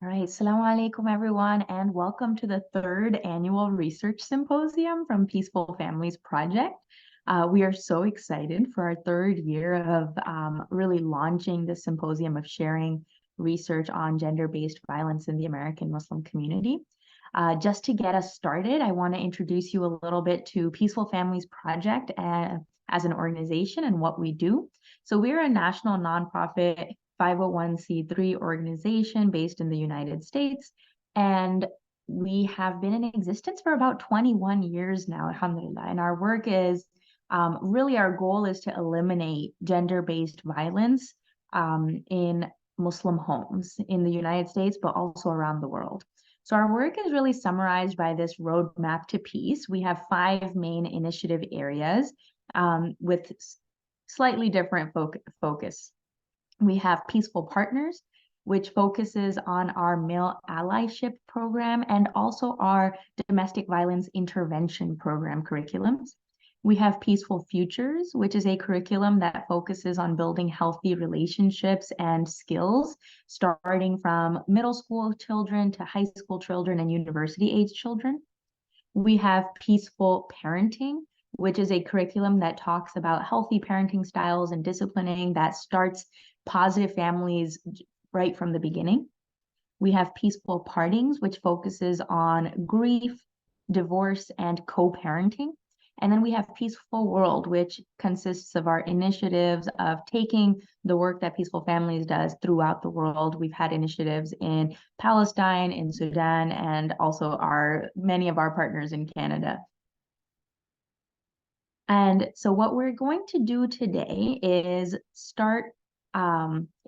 All right, Assalamu alaikum, everyone, and welcome to the third annual Research Symposium from Peaceful Families Project. We are so excited for our third year of really launching the symposium of sharing research on gender-based violence in the American Muslim community. Just to get us started, I want to introduce you a little bit to Peaceful Families Project as an organization and what we do. So we're a national nonprofit 501c3 organization based in the United States, and we have been in existence for about 21 years now, alhamdulillah. And our work is really our goal is to eliminate gender-based violence in Muslim homes in the United States, but also around the world. So our work is really summarized by this roadmap to peace. We have 5 main initiative areas with slightly different focus. We have Peaceful Partners, which focuses on our male allyship program and also our domestic violence intervention program curriculums. We have Peaceful Futures, which is a curriculum that focuses on building healthy relationships and skills, starting from middle school children to high school children and university age children. We have Peaceful Parenting, which is a curriculum that talks about healthy parenting styles and disciplining that starts positive families right from the beginning. We have Peaceful Partings, which focuses on grief, divorce, and co-parenting. And then we have Peaceful World, which consists of our initiatives of taking the work that Peaceful Families does throughout the world. We've had initiatives in Palestine, in Sudan, and also many of our partners in Canada. And so what we're going to do today is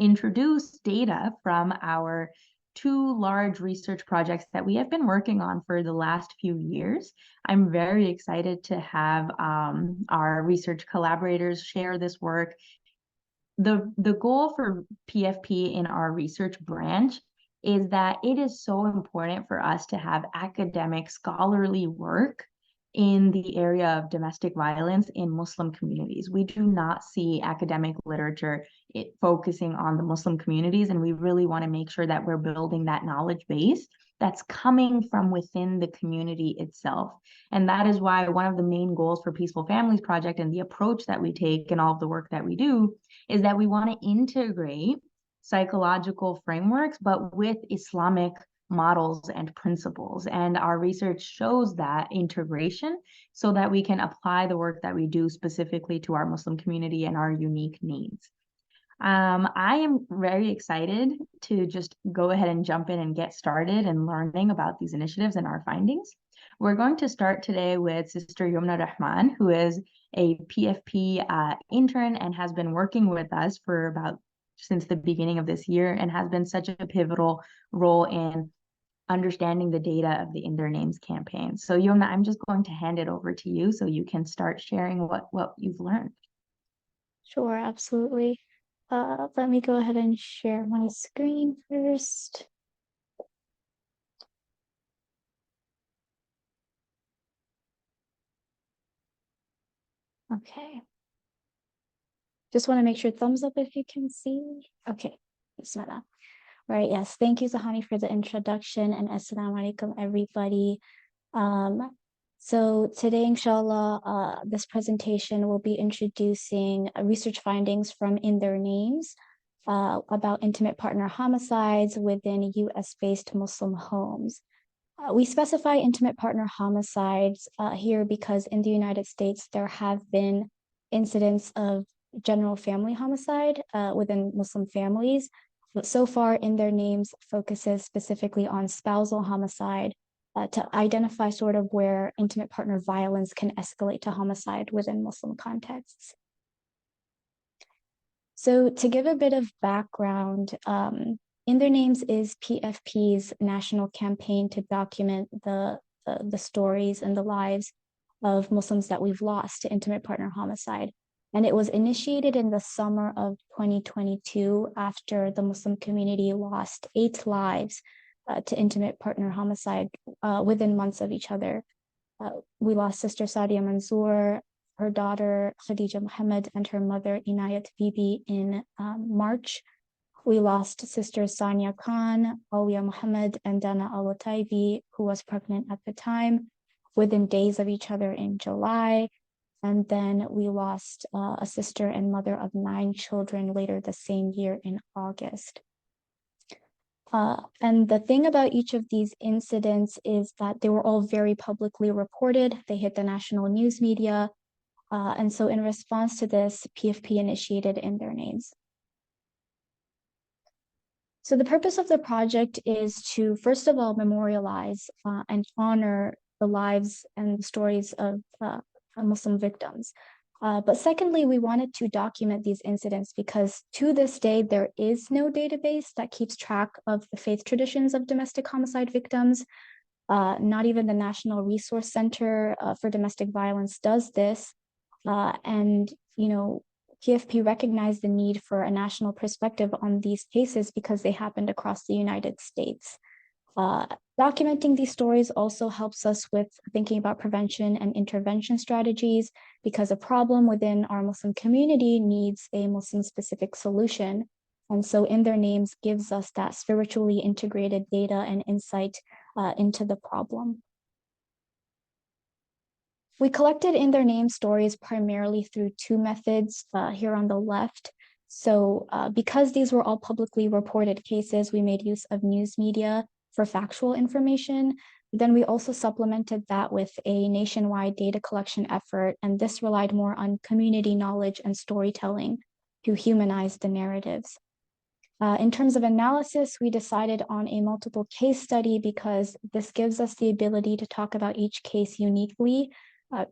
introduce data from our 2 large research projects that we have been working on for the last few years. I'm very excited to have our research collaborators share this work. The goal for PFP in our research branch is that it is so important for us to have academic scholarly work in the area of domestic violence in Muslim communities. We do not see academic literature focusing on the Muslim communities, and we really want to make sure that we're building that knowledge base that's coming from within the community itself. And that is why one of the main goals for Peaceful Families Project and the approach that we take in all of the work that we do is that we want to integrate psychological frameworks, but with Islamic models and principles. And our research shows that integration so that we can apply the work that we do specifically to our Muslim community and our unique needs. I am very excited to just go ahead and jump in and get started and learning about these initiatives and our findings. We're going to start today with Sister Yumna Rahman, who is a PFP intern and has been working with us for since the beginning of this year and has been such a pivotal role in understanding the data of the In Their Names campaign. So Yumna, I'm just going to hand it over to you so you can start sharing what you've learned. Sure, absolutely. Let me go ahead and share my screen first. Okay. Just want to make sure thumbs up if you can see. Okay, Bismillah. Right, yes. Thank you, Zahani, for the introduction, and assalamu alaikum, everybody. So today, inshallah, this presentation will be introducing research findings from In Their Names about intimate partner homicides within US-based Muslim homes. We specify intimate partner homicides here because in the United States, there have been incidents of general family homicide within Muslim families. But so far, In Their Names focuses specifically on spousal homicide to identify sort of where intimate partner violence can escalate to homicide within Muslim contexts. So to give a bit of background, In Their Names is PFP's national campaign to document the stories and the lives of Muslims that we've lost to intimate partner homicide. And it was initiated in the summer of 2022 after the Muslim community lost 8 lives to intimate partner homicide within months of each other. We lost Sister Sadia Manzoor, her daughter Khadija Muhammad, and her mother Inayat Bibi in March. We lost Sister Sania Khan, Alia Muhammad, and Dana Alotaibi, who was pregnant at the time, within days of each other in July. And then we lost a sister and mother of 9 children later the same year in August. And the thing about each of these incidents is that they were all very publicly reported. They hit the national news media. And so in response to this, PFP initiated In Their Names. So the purpose of the project is to, first of all, memorialize and honor the lives and stories of Muslim victims. But secondly, we wanted to document these incidents because to this day, there is no database that keeps track of the faith traditions of domestic homicide victims. Not even the National Resource Center for Domestic Violence does this. And, you know, PFP recognized the need for a national perspective on these cases because they happened across the United States. Documenting these stories also helps us with thinking about prevention and intervention strategies because a problem within our Muslim community needs a Muslim-specific solution. And so In Their Names gives us that spiritually integrated data and insight into the problem. We collected In Their Name stories primarily through 2 methods here on the left. So because these were all publicly reported cases, we made use of news media for factual information. Then we also supplemented that with a nationwide data collection effort, and this relied more on community knowledge and storytelling to humanize the narratives. In terms of analysis, we decided on a multiple case study because this gives us the ability to talk about each case uniquely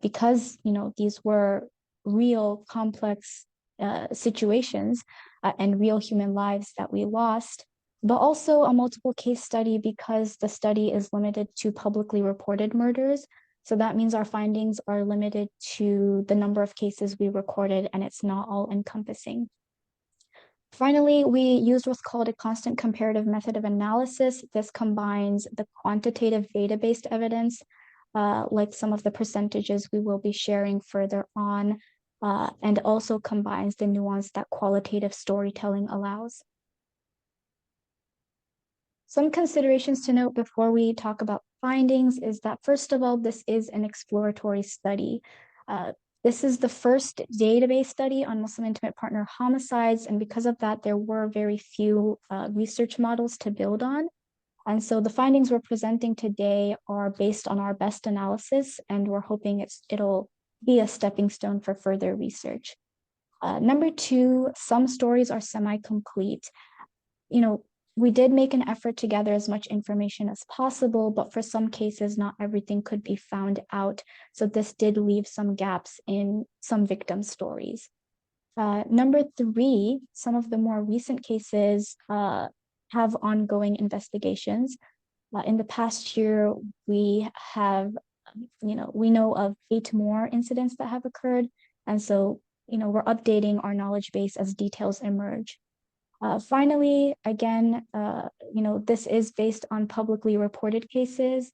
because, you know, these were real complex situations and real human lives that we lost, but also a multiple case study because the study is limited to publicly reported murders. So that means our findings are limited to the number of cases we recorded and it's not all encompassing. Finally, we used what's called a constant comparative method of analysis. This combines the quantitative data-based evidence, like some of the percentages we will be sharing further on, and also combines the nuance that qualitative storytelling allows. Some considerations to note before we talk about findings is that, first of all, this is an exploratory study. This is the first database study on Muslim intimate partner homicides, and because of that, there were very few research models to build on. And so the findings we're presenting today are based on our best analysis, and we're hoping it'll be a stepping stone for further research. Number 2, some stories are semi-complete. You know, we did make an effort to gather as much information as possible, but for some cases, not everything could be found out. So this did leave some gaps in some victim stories. Number 3, some of the more recent cases have ongoing investigations. In the past year, we have, we know of 8 more incidents that have occurred. And so, we're updating our knowledge base as details emerge. Finally, again, this is based on publicly reported cases.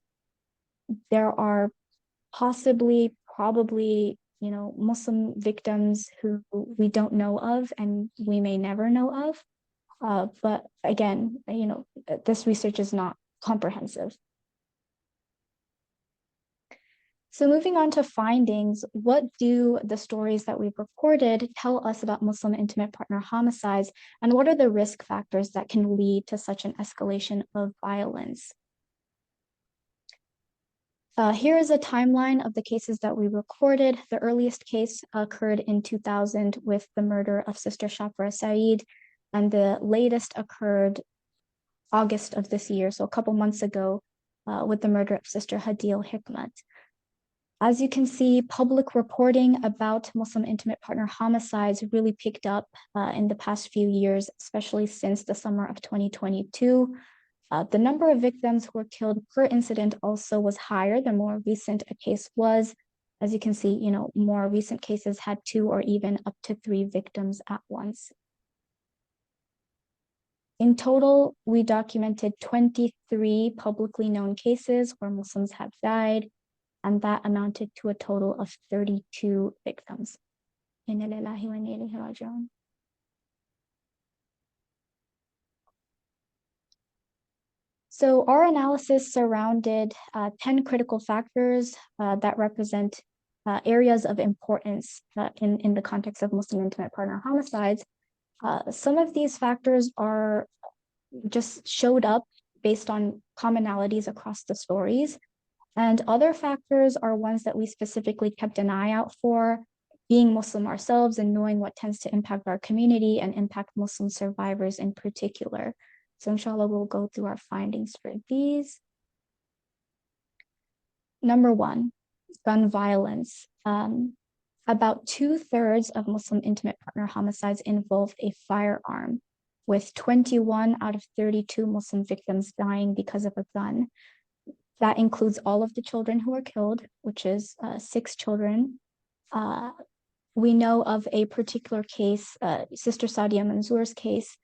There are probably, Muslim victims who we don't know of and we may never know of. But again, this research is not comprehensive. So moving on to findings, what do the stories that we've reported tell us about Muslim intimate partner homicides, and what are the risk factors that can lead to such an escalation of violence? Here is a timeline of the cases that we recorded. The earliest case occurred in 2000 with the murder of Sister Shafra Saeed, and the latest occurred August of this year, so a couple months ago, with the murder of Sister Hadil Hikmat. As you can see, public reporting about Muslim intimate partner homicides really picked up in the past few years, especially since the summer of 2022. The number of victims who were killed per incident also was higher the more recent a case was. As you can see, more recent cases had 2 or even up to 3 victims at once. In total, we documented 23 publicly known cases where Muslims have died, and that amounted to a total of 32 victims. So our analysis surrounded 10 critical factors that represent areas of importance in the context of Muslim intimate partner homicides. Some of these factors are just showed up based on commonalities across the stories. And other factors are ones that we specifically kept an eye out for, being Muslim ourselves and knowing what tends to impact our community and impact Muslim survivors in particular. So inshallah, we'll go through our findings for these. Number one, gun violence. About 2/3 of Muslim intimate partner homicides involved a firearm, with 21 out of 32 Muslim victims dying because of a gun. That includes all of the children who were killed, which is 6 children. We know of a particular case, Sister Sadia Manzoor's case,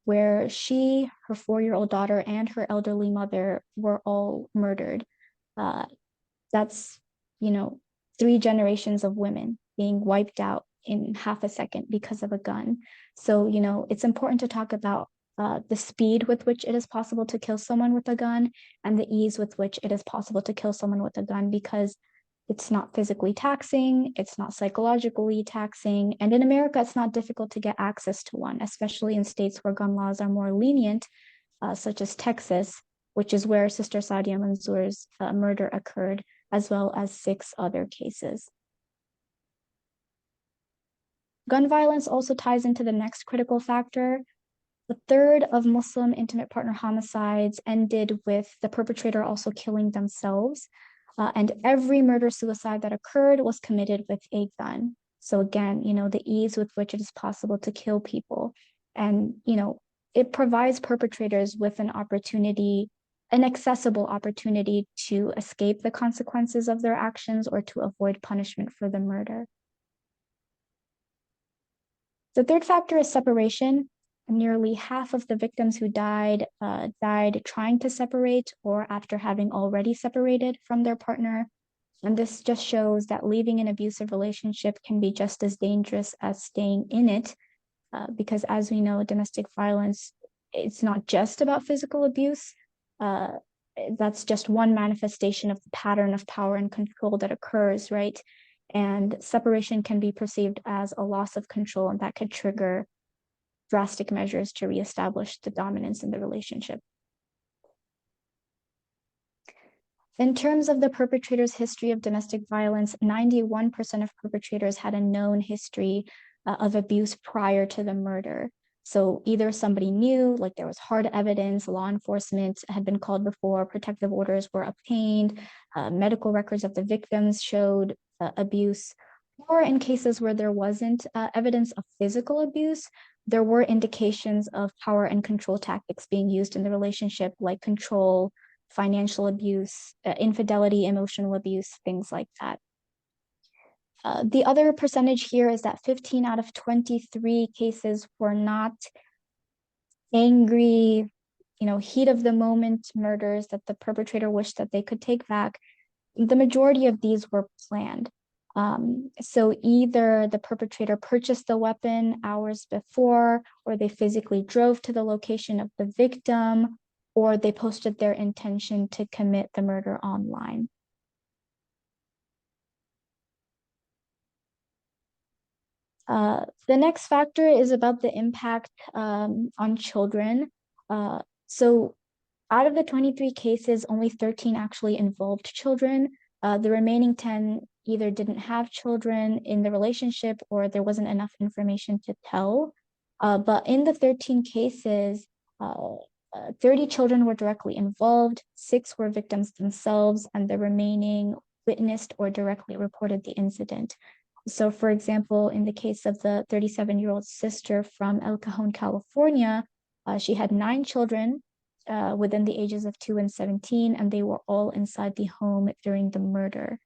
where she, her 4-year-old daughter, and her elderly mother were all murdered. That's, 3 generations of women being wiped out in half a second because of a gun. So, it's important to talk about the speed with which it is possible to kill someone with a gun and the ease with which it is possible to kill someone with a gun, because it's not physically taxing, it's not psychologically taxing, and in America, it's not difficult to get access to one, especially in states where gun laws are more lenient, such as Texas, which is where Sister Sadia Manzoor's murder occurred, as well as 6 other cases. Gun violence also ties into the next critical factor. 1/3 of Muslim intimate partner homicides ended with the perpetrator also killing themselves. And every murder-suicide that occurred was committed with a gun. So again, the ease with which it is possible to kill people. And, it provides perpetrators with an accessible opportunity to escape the consequences of their actions or to avoid punishment for the murder. The third factor is separation. Nearly half of the victims who died trying to separate or after having already separated from their partner. And this just shows that leaving an abusive relationship can be just as dangerous as staying in it, because as we know, domestic violence, it's not just about physical abuse. That's just one manifestation of the pattern of power and control that occurs, right? And separation can be perceived as a loss of control, and that could trigger drastic measures to reestablish the dominance in the relationship. In terms of the perpetrator's history of domestic violence, 91% of perpetrators had a known history of abuse prior to the murder. So either somebody knew, like there was hard evidence, law enforcement had been called before, protective orders were obtained, medical records of the victims showed abuse, or in cases where there wasn't evidence of physical abuse, there were indications of power and control tactics being used in the relationship, like control, financial abuse, infidelity, emotional abuse, things like that. The other percentage here is that 15 out of 23 cases were not angry, heat of the moment murders that the perpetrator wished that they could take back. The majority of these were planned. So either the perpetrator purchased the weapon hours before, or they physically drove to the location of the victim, or they posted their intention to commit the murder online. The next factor is about the impact on children. So out of the 23 cases, only 13 actually involved children. The remaining 10 either didn't have children in the relationship or there wasn't enough information to tell. But in the 13 cases, 30 children were directly involved, 6 were victims themselves, and the remaining witnessed or directly reported the incident. So for example, in the case of the 37-year-old sister from El Cajon, California, she had 9 children within the ages of 2 and 17, and they were all inside the home during the murder.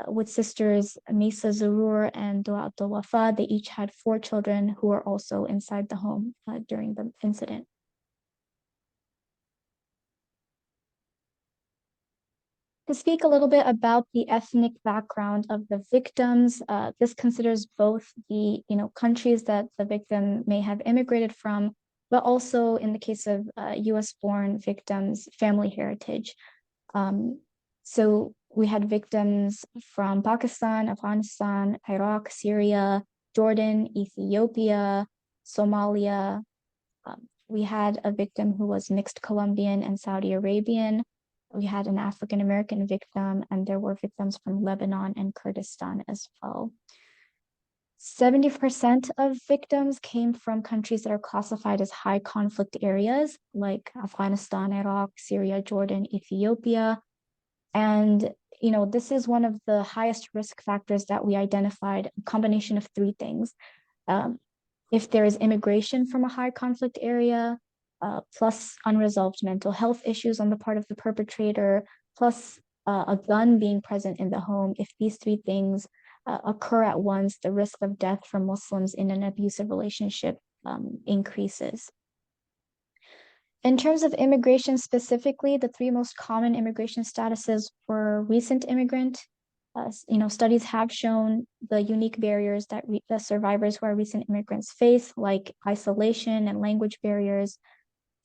With sisters Misa Zarur and Dua Abdul Wafa, they each had 4 children who were also inside the home during the incident. To speak a little bit about the ethnic background of the victims, this considers both the countries that the victim may have immigrated from, but also in the case of US-born victims, family heritage. So we had victims from Pakistan, Afghanistan, Iraq, Syria, Jordan, Ethiopia, Somalia. We had a victim who was mixed Colombian and Saudi Arabian. We had an African American victim, and there were victims from Lebanon and Kurdistan as well. 70% of victims came from countries that are classified as high conflict areas, like Afghanistan, Iraq, Syria, Jordan, Ethiopia. And, this is one of the highest risk factors that we identified, a combination of three things. If there is immigration from a high conflict area, plus unresolved mental health issues on the part of the perpetrator, plus a gun being present in the home, if these three things occur at once, the risk of death for Muslims in an abusive relationship increases. In terms of immigration specifically, the three most common immigration statuses were recent immigrant. Studies have shown the unique barriers that the survivors who are recent immigrants face, like isolation and language barriers.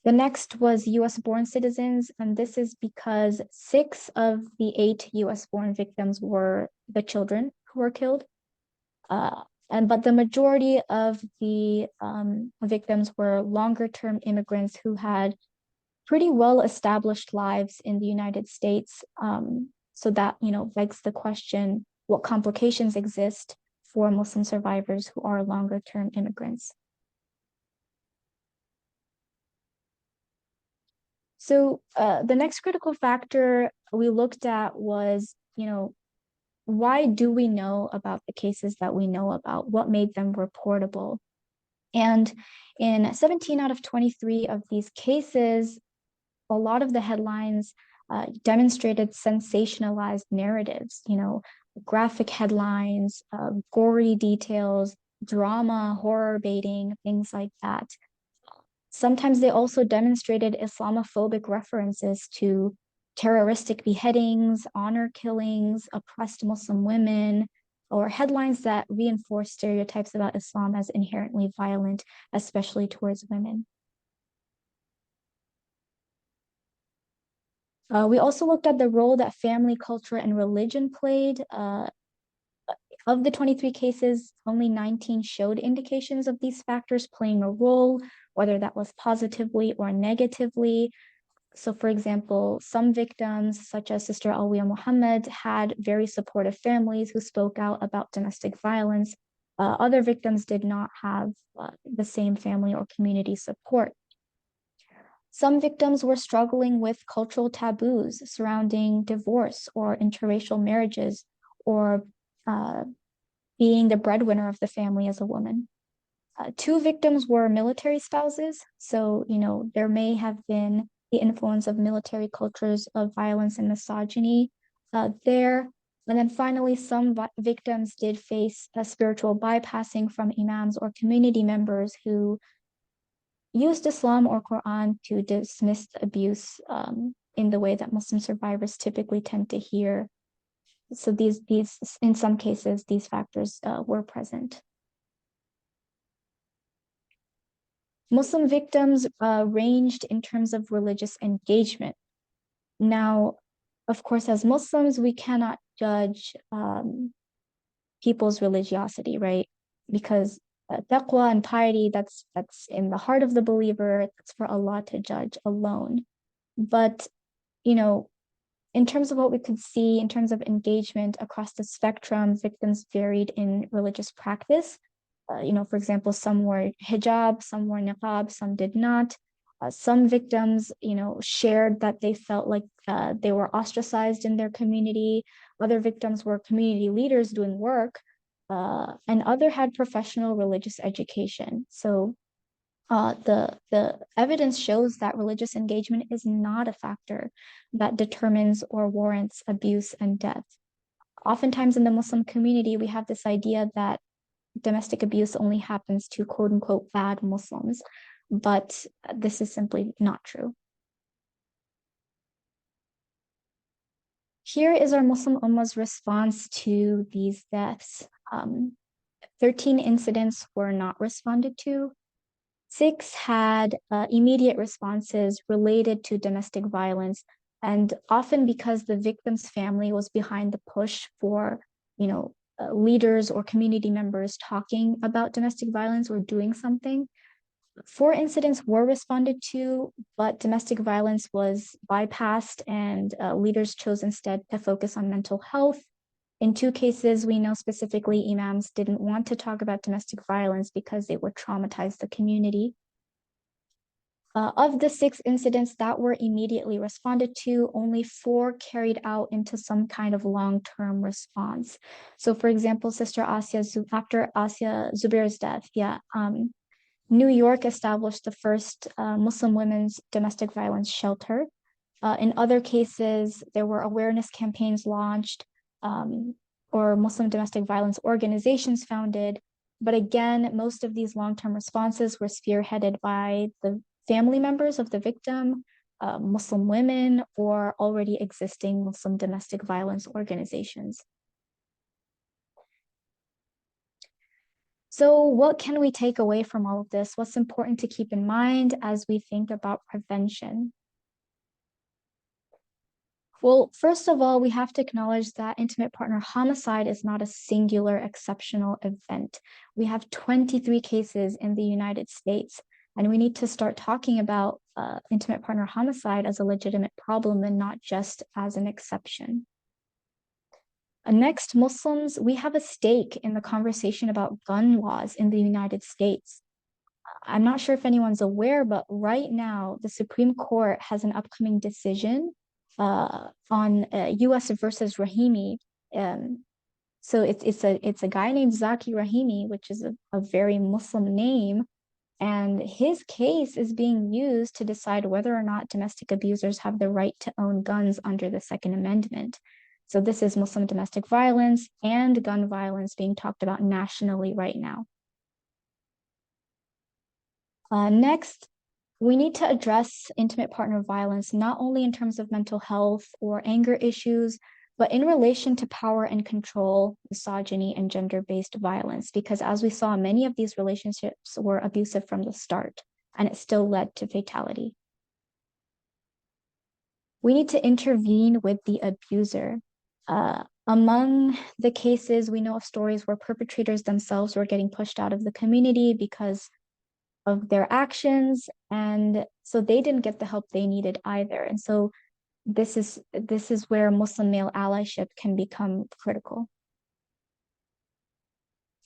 The next was US-born citizens, and this is because 6 of the 8 US-born victims were the children who were killed. But the majority of the victims were longer-term immigrants who had pretty well-established lives in the United States. So that, begs the question, what complications exist for Muslim survivors who are longer-term immigrants? So the next critical factor we looked at was, why do we know about the cases that we know about? What made them reportable? And in 17 out of 23 of these cases, a lot of the headlines demonstrated sensationalized narratives, graphic headlines, gory details, drama, horror baiting, things like that. Sometimes they also demonstrated Islamophobic references to terroristic beheadings, honor killings, oppressed Muslim women, or headlines that reinforce stereotypes about Islam as inherently violent, especially towards women. We also looked at the role that family, culture, and religion played. Of the 23 cases, only 19 showed indications of these factors playing a role, whether that was positively or negatively. So, for example, some victims, such as Sister Alwiya Muhammad, had very supportive families who spoke out about domestic violence. Other victims did not have the same family or community support. Some victims were struggling with cultural taboos surrounding divorce or interracial marriages, or being the breadwinner of the family as a woman. 2 victims were military spouses, so there may have been the influence of military cultures of violence and misogyny there. And then finally, some victims did face a spiritual bypassing from imams or community members who used Islam or Quran to dismiss the abuse in the way that Muslim survivors typically tend to hear. So these in some cases, these factors were present. Muslim victims ranged in terms of religious engagement. Now, of course, as Muslims, we cannot judge people's religiosity, right? Because taqwa and piety, that's in the heart of the believer. It's for Allah to judge alone. But, in terms of what we could see, in terms of engagement across the spectrum, victims varied in religious practice. For example, some wore hijab, some wore niqab, some did not. Some victims, shared that they felt like they were ostracized in their community. Other victims were community leaders doing work, and other had professional religious education. So the evidence shows that religious engagement is not a factor that determines or warrants abuse and death. Oftentimes in the Muslim community, we have this idea that domestic abuse only happens to quote unquote bad Muslims, but this is simply not true. Here is our Muslim Ummah's response to these deaths. 13 incidents were not responded to. 6 had immediate responses related to domestic violence, and often because the victim's family was behind the push for, leaders or community members talking about domestic violence or doing something. 4 incidents were responded to, but domestic violence was bypassed, and leaders chose instead to focus on mental health. In 2 cases, we know specifically imams didn't want to talk about domestic violence because they would traumatize the community. Of the 6 incidents that were immediately responded to, only 4 carried out into some kind of long-term response. So, for example, after Asia Zubair's death, New York established the first Muslim women's domestic violence shelter. In other cases, there were awareness campaigns launched or Muslim domestic violence organizations founded. But again, most of these long-term responses were spearheaded by the family members of the victim, Muslim women, or already existing Muslim domestic violence organizations. So what can we take away from all of this? What's important to keep in mind as we think about prevention? Well, first of all, we have to acknowledge that intimate partner homicide is not a singular exceptional event. We have 23 cases in the United States, and we need to start talking about intimate partner homicide as a legitimate problem and not just as an exception. Next, Muslims, we have a stake in the conversation about gun laws in the United States. I'm not sure if anyone's aware, but right now, the Supreme Court has an upcoming decision on US versus Rahimi. So it's a guy named Zaki Rahimi, which is a very Muslim name. And his case is being used to decide whether or not domestic abusers have the right to own guns under the Second Amendment. So this is Muslim domestic violence and gun violence being talked about nationally right now. Next, we need to address intimate partner violence, not only in terms of mental health or anger issues, but in relation to power and control, misogyny, and gender-based violence, because as we saw, many of these relationships were abusive from the start, and it still led to fatality. We need to intervene with the abuser. Among the cases, we know of stories where perpetrators themselves were getting pushed out of the community because of their actions, and so they didn't get the help they needed either. And so this is where Muslim male allyship can become critical.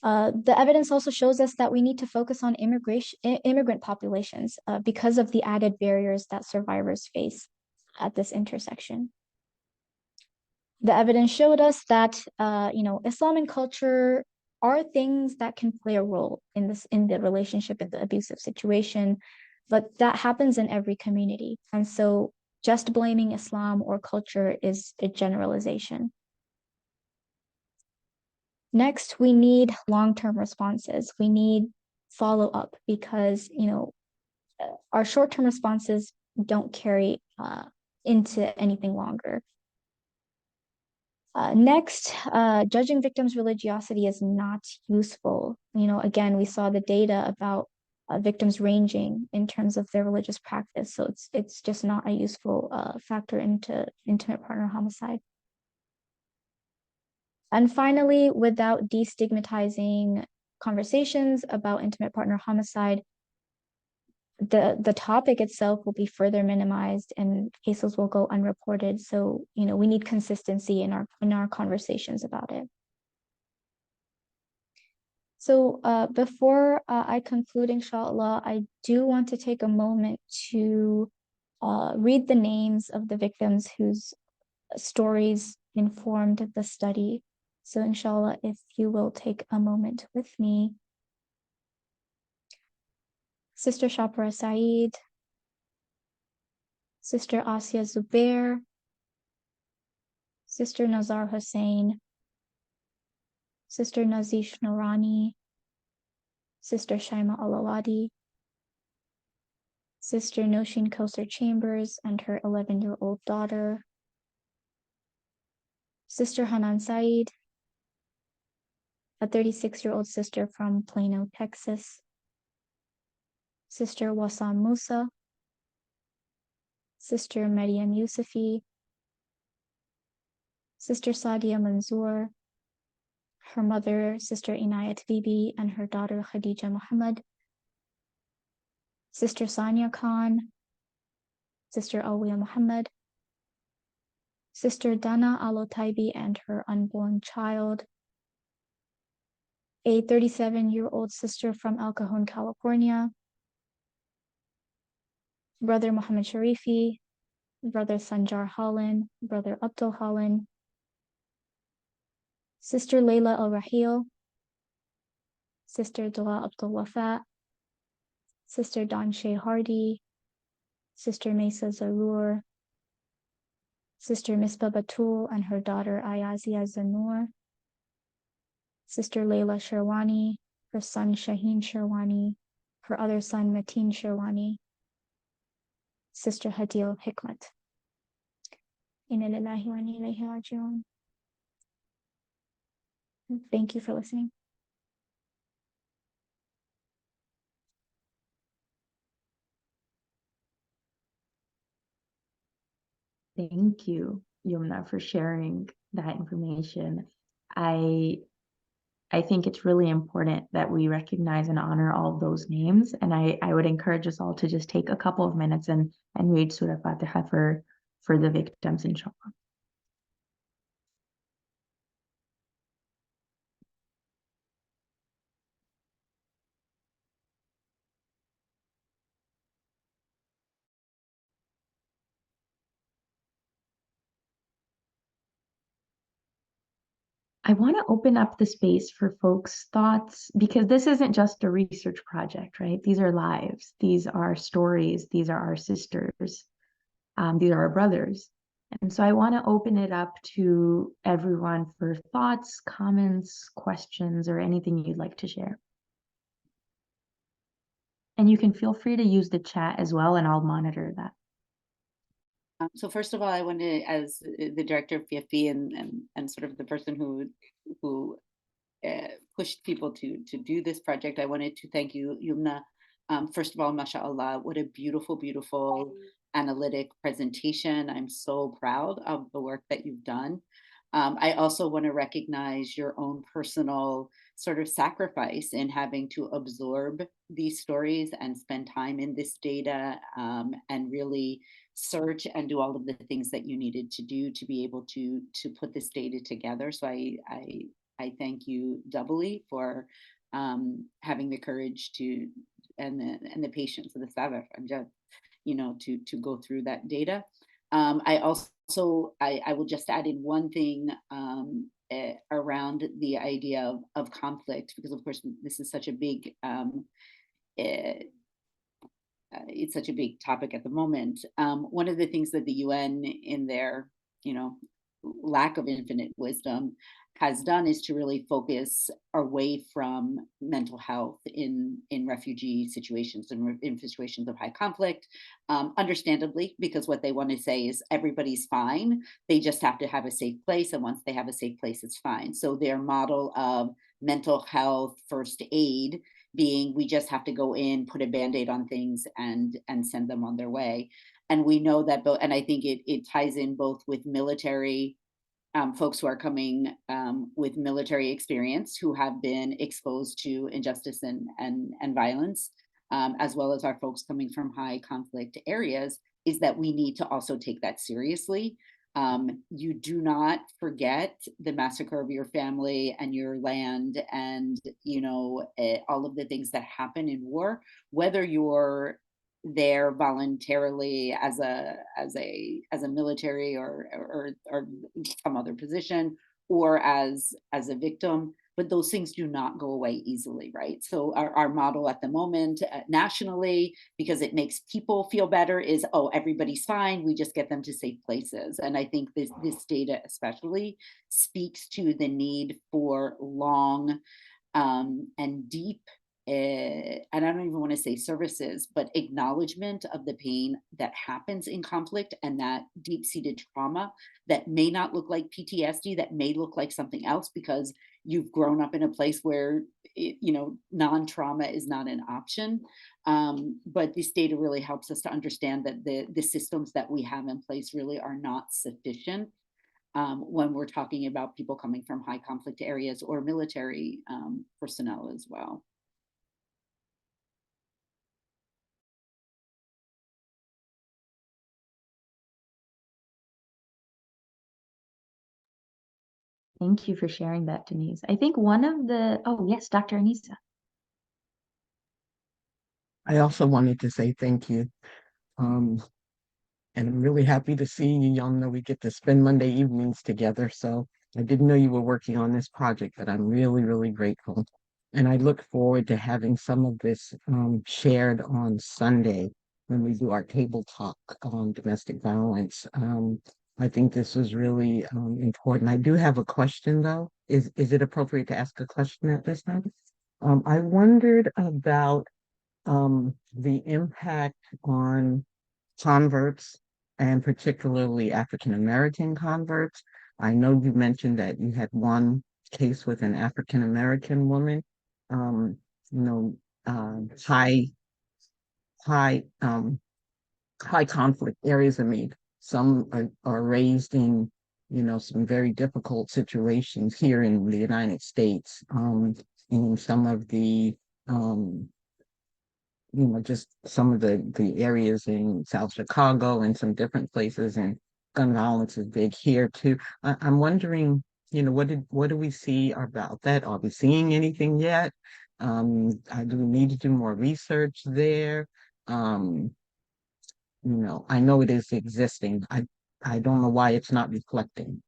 The evidence also shows us that we need to focus on immigrant populations because of the added barriers that survivors face at this intersection. The evidence showed us that Islam and culture are things that can play a role in the relationship, in the abusive situation, but that happens in every community. And so just blaming Islam or culture is a generalization. Next, we need long-term responses. We need follow-up because, our short-term responses don't carry into anything longer. Next, judging victims' religiosity is not useful. Again, we saw the data about victims ranging in terms of their religious practice. So it's just not a useful factor into intimate partner homicide. And finally, without destigmatizing conversations about intimate partner homicide, the topic itself will be further minimized and cases will go unreported. So, we need consistency in our conversations about it. So before I conclude, inshallah, I do want to take a moment to read the names of the victims whose stories informed the study. So inshallah, if you will take a moment with me. Sister Shapra Saeed, Sister Asia Zubair, Sister Nazar Hussain, Sister Nazish Noorani, Sister Shaima Alawadi, Sister Noshin Kausar Chambers and her 11-year-old daughter, Sister Hanan Saeed, a 36-year-old sister from Plano, Texas, Sister Wasam Musa, Sister Maryam Yusufi, Sister Sadia Manzoor, her mother, Sister Inayat Bibi, and her daughter Khadija Muhammad, Sister Sanya Khan, Sister Awiya Muhammad, Sister Dana Alotaibi and her unborn child, a 37-year-old sister from El Cajon, California, Brother Muhammad Sharifi, Brother Sanjar Holland, Brother Abdul Holland, Sister Layla Al Rahil, Sister Dua Abdul Wafat, Sister Dawn Shay Hardy, Sister Mesa Zarur, Sister Misbah Batul and her daughter Ayazia Zanur, Sister Layla Sherwani, her son Shaheen Sherwani, her other son Mateen Sherwani, Sister Hadil Hikmat. Inna lillahi wa inna ilayhi raji'un. Thank you for listening. Thank you, Yumna, for sharing that information. I think it's really important that we recognize and honor all of those names. And I would encourage us all to just take a couple of minutes and read Surah Fatiha for the victims, inshallah. I want to open up the space for folks' thoughts because this isn't just a research project, right? These are lives, these are stories, these are our sisters, these are our brothers. And so I want to open it up to everyone for thoughts, comments, questions, or anything you'd like to share. And you can feel free to use the chat as well, and I'll monitor that. So first of all, I want to, as the director of PFP and sort of the person who pushed people to do this project, I wanted to thank you, Yumna. First of all, mashallah, what a beautiful, beautiful analytic presentation. I'm so proud of the work that you've done. I also want to recognize your own personal sort of sacrifice in having to absorb these stories and spend time in this data and really search and do all of the things that you needed to do to be able to put this data together. So I thank you doubly for having the courage to and the patience of the sabr and just, you know, to go through that data. I will just add in one thing around the idea of conflict, because of course this is such a big it's such a big topic at the moment. One of the things that the UN, in their, you know, lack of infinite wisdom, has done is to really focus away from mental health in refugee situations and in situations of high conflict, understandably, because what they want to say is everybody's fine. They just have to have a safe place. And once they have a safe place, it's fine. So their model of mental health first aid being, we just have to go in, put a Band-Aid on things and send them on their way. And we know that, and I think it ties in both with military folks who are coming with military experience, who have been exposed to injustice and violence, as well as our folks coming from high conflict areas, is that we need to also take that seriously. You do not forget the massacre of your family and your land and, you know, all of the things that happen in war, whether you're there voluntarily as a military or some other position, or as a victim. But those things do not go away easily, right? So our model at the moment nationally, because it makes people feel better, is, oh, everybody's fine, we just get them to safe places. And I think this data especially speaks to the need for long and deep, and I don't even want to say services, but acknowledgement of the pain that happens in conflict and that deep-seated trauma that may not look like PTSD, that may look like something else, because you've grown up in a place where, non-trauma is not an option. But this data really helps us to understand that the systems that we have in place really are not sufficient when we're talking about people coming from high conflict areas or military personnel as well. Thank you for sharing that, Denise. I think one of the, oh yes, Dr. Anissa. I also wanted to say thank you. Um, and I'm really happy to see you. Y'all know we get to spend Monday evenings together. So I didn't know you were working on this project, but I'm really, really grateful. And I look forward to having some of this shared on Sunday when we do our table talk on domestic violence. I think this is really important. I do have a question though. Is it appropriate to ask a question at this time? I wondered about the impact on converts and particularly African American converts. I know you mentioned that you had one case with an African American woman, um, you know, high, high, high conflict areas. I mean, some are raised in, some very difficult situations here in the United States. In some of the um, just some of the areas in South Chicago and some different places, and gun violence is big here too. I'm wondering, what do we see about that? Are we seeing anything yet? Do we need to do more research there? Um, I know it is existing. I don't know why it's not reflecting.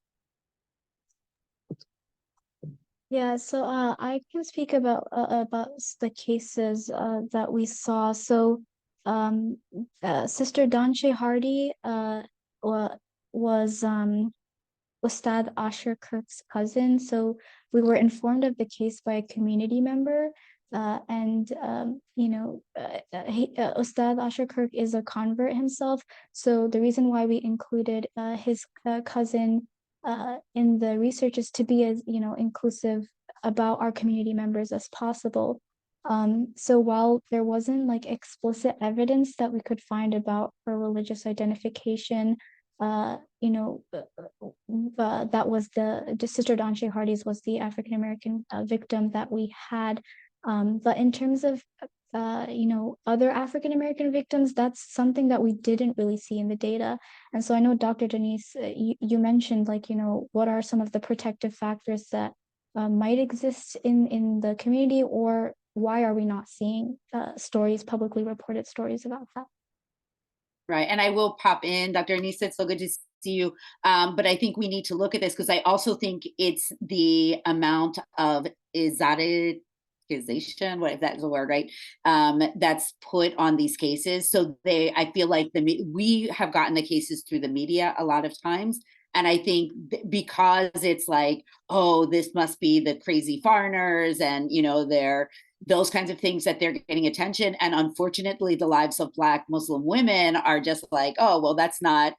Yeah, so I can speak about the cases that we saw. So Sister Danche Hardy was Ustad Asher Kirk's cousin. So we were informed of the case by a community member. Ustad Asher Kirk is a convert himself. So the reason why we included his cousin in the research is to be as inclusive about our community members as possible. So while there wasn't like explicit evidence that we could find about her religious identification, that was the Sister Danche Hardy's was the African American victim that we had. But in terms of other African American victims, that's something that we didn't really see in the data. And so I know Dr. Denise, you mentioned what are some of the protective factors that might exist in the community, or why are we not seeing publicly reported stories about that? Right, and I will pop in, Dr. Anissa, it's so good to see you. But I think we need to look at this because I also think it's the amount of what if that's the word, right? That's put on these cases. So I feel like we have gotten the cases through the media a lot of times. And I think because it's like, oh, this must be the crazy foreigners and, they're those kinds of things that they're getting attention. And unfortunately, the lives of Black Muslim women are just like, oh, well, that's not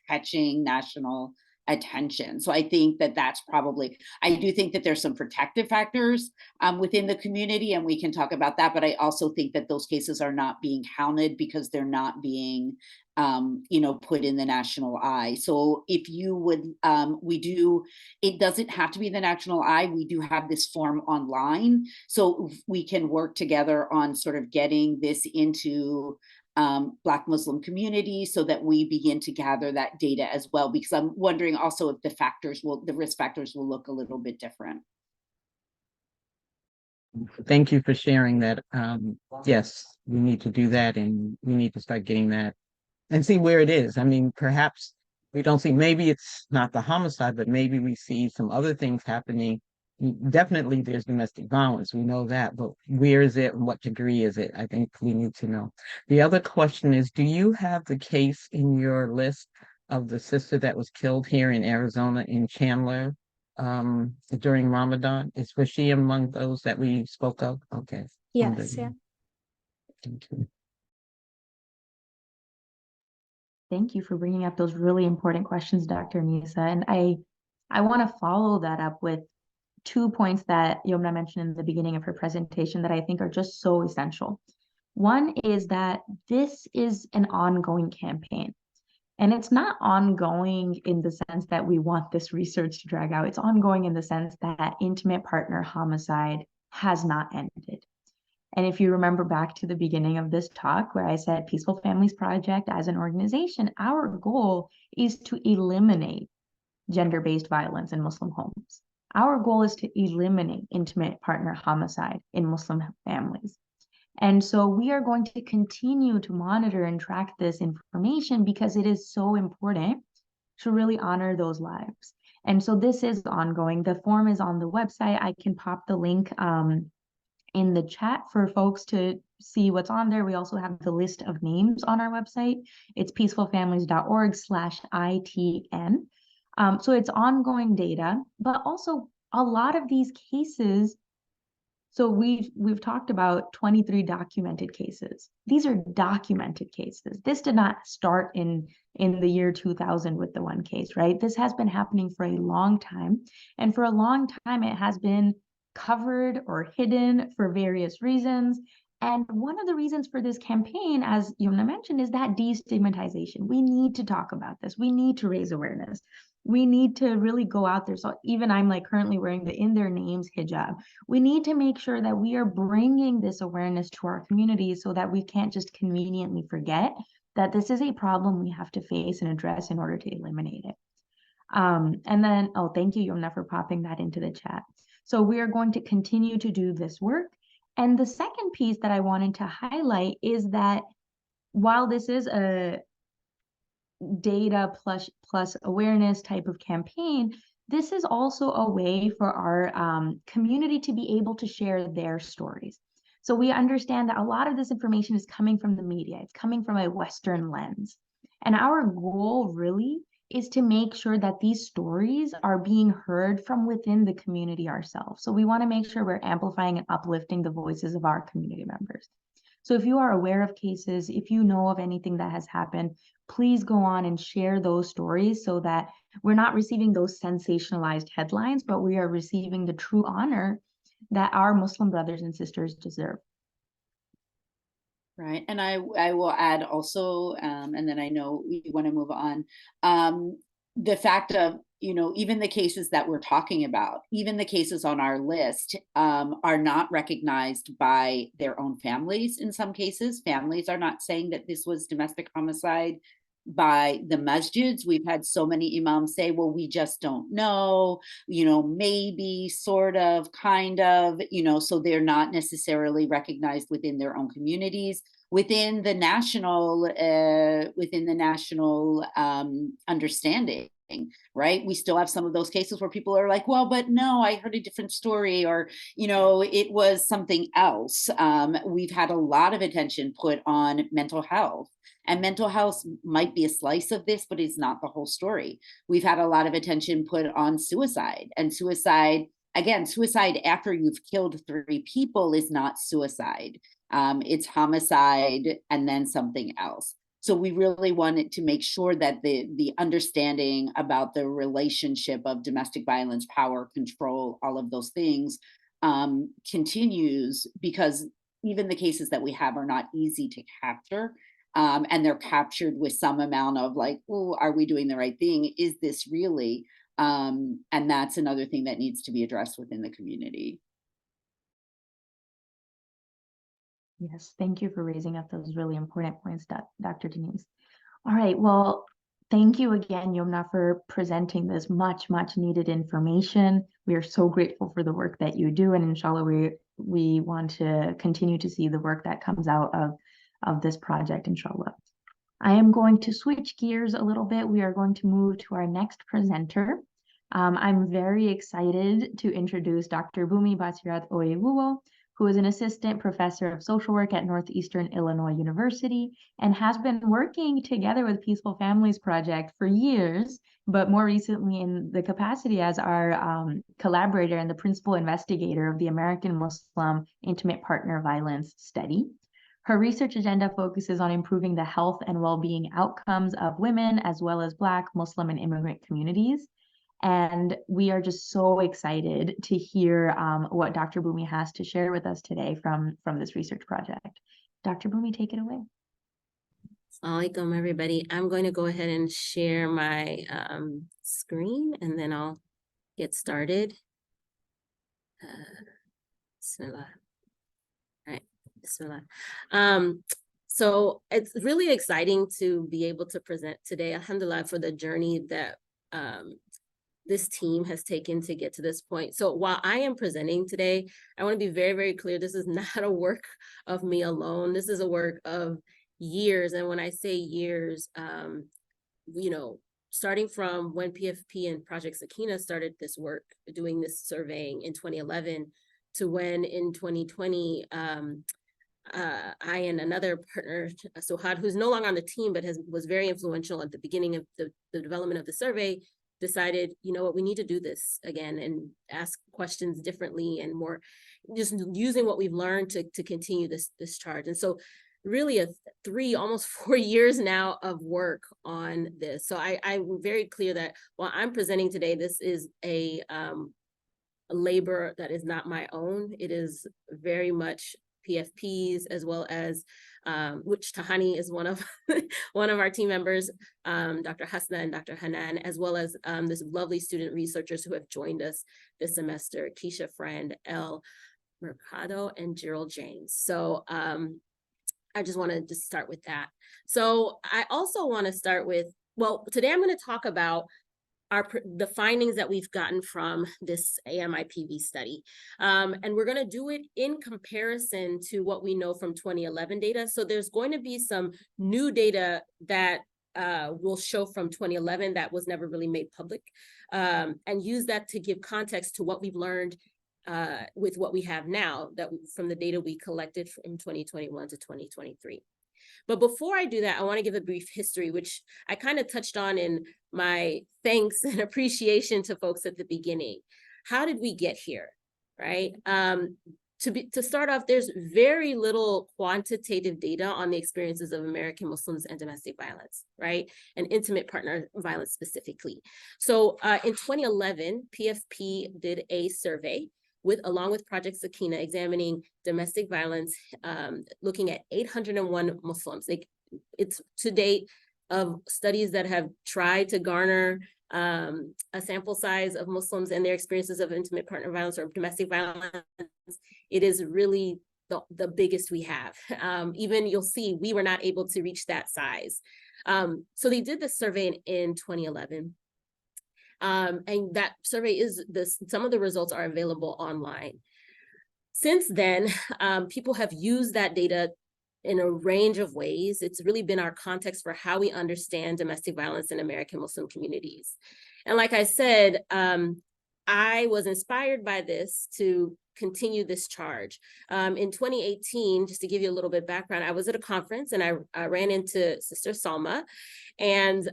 catching national attention. So I think that's probably, I do think that there's some protective factors within the community, and we can talk about that. But I also think that those cases are not being counted because they're not being put in the national eye. So if you would, it doesn't have to be the national eye. We do have this form online. So we can work together on sort of getting this into Black Muslim community so that we begin to gather that data as well, because I'm wondering also if the risk factors will look a little bit different. Thank you for sharing that. Yes, we need to do that, and we need to start getting that and see where it is. I mean, perhaps we don't see, maybe it's not the homicide, but maybe we see some other things happening. Definitely there's domestic violence, we know that, but where is it and what degree is it? I think we need to know. The other question is, do you have the case in your list of the sister that was killed here in Arizona in Chandler during Ramadan? Was she among those that we spoke of? Okay. Yes, yeah. Thank you. Thank you for bringing up those really important questions, Dr. Anissa. And I want to follow that up with two points that Yomna mentioned in the beginning of her presentation that I think are just so essential. One is that this is an ongoing campaign. And it's not ongoing in the sense that we want this research to drag out. It's ongoing in the sense that intimate partner homicide has not ended. And if you remember back to the beginning of this talk where I said Peaceful Families Project as an organization, our goal is to eliminate gender-based violence in Muslim homes. Our goal is to eliminate intimate partner homicide in Muslim families. And so we are going to continue to monitor and track this information because it is so important to really honor those lives. And so this is ongoing. The form is on the website. I can pop the link in the chat for folks to see what's on there. We also have the list of names on our website. It's peacefulfamilies.org/ITN. So it's ongoing data, but also a lot of these cases. So we've talked about 23 documented cases. These are documented cases. This did not start in the year 2000 with the one case, right? This has been happening for a long time. And for a long time, it has been covered or hidden for various reasons. And one of the reasons for this campaign, as Yomna mentioned, is that destigmatization. We need to talk about this. We need to raise awareness. We need to really go out there. So even I'm like currently wearing the In Their Names hijab. We need to make sure that we are bringing this awareness to our communities so that we can't just conveniently forget that this is a problem we have to face and address in order to eliminate it. And then, oh, thank you, Yomna, for popping that into the chat. So we are going to continue to do this work. And the second piece that I wanted to highlight is that while this is a data plus awareness type of campaign, this is also a way for our community to be able to share their stories. So we understand that a lot of this information is coming from the media. It's coming from a Western lens. And our goal really is to make sure that these stories are being heard from within the community ourselves. So we want to make sure we're amplifying and uplifting the voices of our community members. So if you are aware of cases, if you know of anything that has happened, please go on and share those stories so that we're not receiving those sensationalized headlines, but we are receiving the true honor that our Muslim brothers and sisters deserve. Right. And I will add also, and then I know we want to move on, the fact of, even the cases that we're talking about, even the cases on our list are not recognized by their own families. In some cases, families are not saying that this was domestic homicide. By the masjids, we've had so many imams say, well, we just don't know, maybe, sort of, kind of, so they're not necessarily recognized within their own communities, within the national understanding. Right, we still have some of those cases where people are like, well, but no, I heard a different story, or it was something else. We've had a lot of attention put on mental health, and mental health might be a slice of this, but it's not the whole story. We've had a lot of attention put on suicide, and suicide after you've killed 3 people is not suicide. It's homicide and then something else. So we really wanted to make sure that the understanding about the relationship of domestic violence, power, control, all of those things continues, because even the cases that we have are not easy to capture. And they're captured with some amount of like, oh, are we doing the right thing? Is this really? And that's another thing that needs to be addressed within the community. Yes, thank you for raising up those really important points, Dr. Denise. All right, well, thank you again, Yomna, for presenting this much needed information. We are so grateful for the work that you do, and inshallah, we want to continue to see the work that comes out of this project, inshallah. I am going to switch gears a little bit. We are going to move to our next presenter. I'm very excited to introduce Dr. Bumi Basirat Oyewuwo, who is an assistant professor of social work at Northeastern Illinois University and has been working together with Peaceful Families Project for years, but more recently in the capacity as our collaborator and the principal investigator of the American Muslim Intimate Partner Violence Study. Her research agenda focuses on improving the health and well-being outcomes of women, as well as Black, Muslim, and immigrant communities. And we are just so excited to hear what Dr. Bhumi has to share with us today from this research project. Dr. Bhumi, take it away. Assalamualaikum, everybody. I'm going to go ahead and share my screen, and then I'll get started. Bismillah. All right, Bismillah. So it's really exciting to be able to present today, alhamdulillah, for the journey that this team has taken to get to this point. So while I am presenting today, I want to be very, very clear. This is not a work of me alone. This is a work of years. And when I say years, you know, starting from when PFP and Project Sakina started this work, doing this surveying in 2011, to when in 2020, I and another partner, Sohad, who's no longer on the team, but was very influential at the beginning of the development of the survey, decided, you know what, we need to do this again and ask questions differently and more, just using what we've learned to continue this charge. And so really almost 4 years now of work on this. So I'm very clear that while I'm presenting today, this is a labor that is not my own. It is very much PFPs, as well as which Tahani is one of our team members, Dr. Hasna and Dr. Hanan, as well as this lovely student researchers who have joined us this semester, Keisha Friend, El Mercado, and Gerald James. So I just want to just start with that. So I also want to start with, well, today I'm going to talk about the findings that we've gotten from this AMIPV study. And we're going to do it in comparison to what we know from 2011 data. So there's going to be some new data that will show from 2011 that was never really made public, and use that to give context to what we've learned with what we have now, from the data we collected from 2021 to 2023. But before I do that, I want to give a brief history, which I kind of touched on in my thanks and appreciation to folks at the beginning. How did we get here, right? To start off, there's very little quantitative data on the experiences of American Muslims and domestic violence, right? And intimate partner violence specifically. So in 2011, PFP did a survey along with Project Sakina, examining domestic violence, looking at 801 Muslims. It's to date of studies that have tried to garner a sample size of Muslims and their experiences of intimate partner violence or domestic violence. It is really the biggest we have. Even you'll see, we were not able to reach that size. So they did this survey in 2011. And that survey some of the results are available online. Since then, people have used that data in a range of ways. It's really been our context for how we understand domestic violence in American Muslim communities. And like I said, I was inspired by this to continue this charge. In 2018, just to give you a little bit of background, I was at a conference and I ran into Sister Salma, and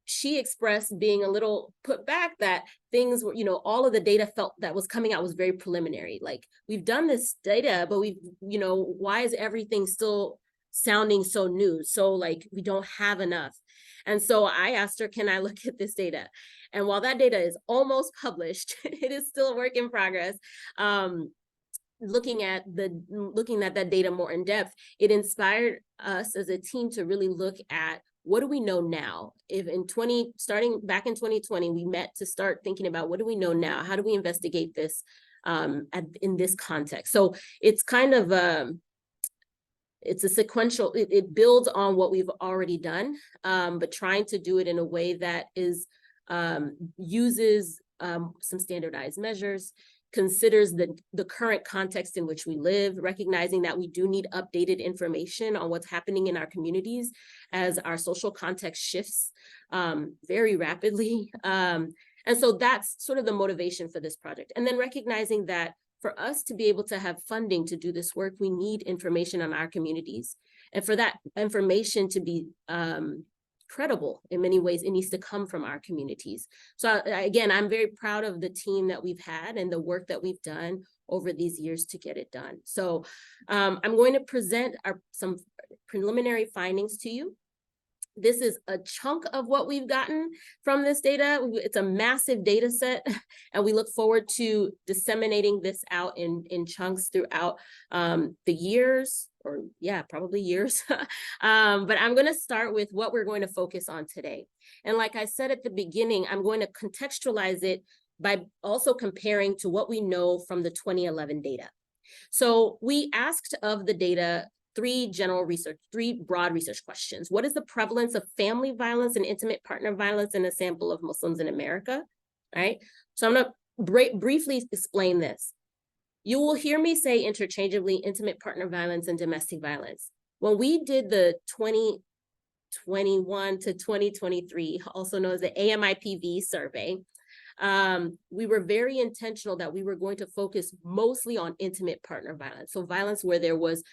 she expressed being a little put back that things were, all of the data felt that was coming out was very preliminary. Like, we've done this data, but why is everything still sounding so new? So like, we don't have enough. And so I asked her, can I look at this data? And while that data is almost published, it is still a work in progress. Looking at that data more in depth, it inspired us as a team to really look at, what do we know now? If starting back in 2020, we met to start thinking about, what do we know now? How do we investigate this in this context? So it's kind of it's a sequential, it builds on what we've already done, but trying to do it in a way that uses some standardized measures, considers the current context in which we live, recognizing that we do need updated information on what's happening in our communities as our social context shifts very rapidly. And so that's sort of the motivation for this project. And then recognizing that for us to be able to have funding to do this work, we need information on our communities. And for that information to be credible in many ways, it needs to come from our communities. So again, I'm very proud of the team that we've had and the work that we've done over these years to get it done. So I'm going to present some preliminary findings to you. this is a chunk of what we've gotten from this data. It's a massive data set, and we look forward to disseminating this out in chunks throughout the years, or yeah, probably years. But I'm going to start with what we're going to focus on today. And like I said at the beginning, I'm going to contextualize it by also comparing to what we know from the 2011 data. So we asked of the data three broad research questions. What is the prevalence of family violence and intimate partner violence in a sample of Muslims in America, right? So I'm gonna briefly explain this. You will hear me say interchangeably intimate partner violence and domestic violence. When we did the 2021 to 2023, also known as the AMIPV survey, we were very intentional that we were going to focus mostly on intimate partner violence. So violence where there was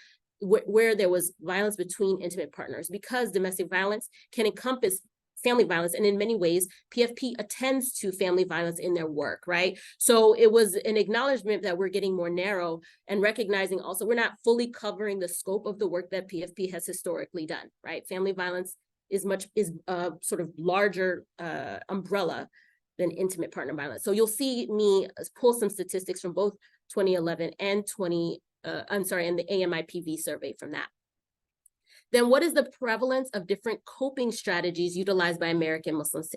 violence between intimate partners, because domestic violence can encompass family violence. And in many ways, PFP attends to family violence in their work, right? So it was an acknowledgement that we're getting more narrow, and recognizing also we're not fully covering the scope of the work that PFP has historically done, right? Family violence is a sort of larger umbrella than intimate partner violence. So you'll see me pull some statistics from both 2011 and and the AMIPV survey from that. Then what is the prevalence of different coping strategies utilized by American Muslims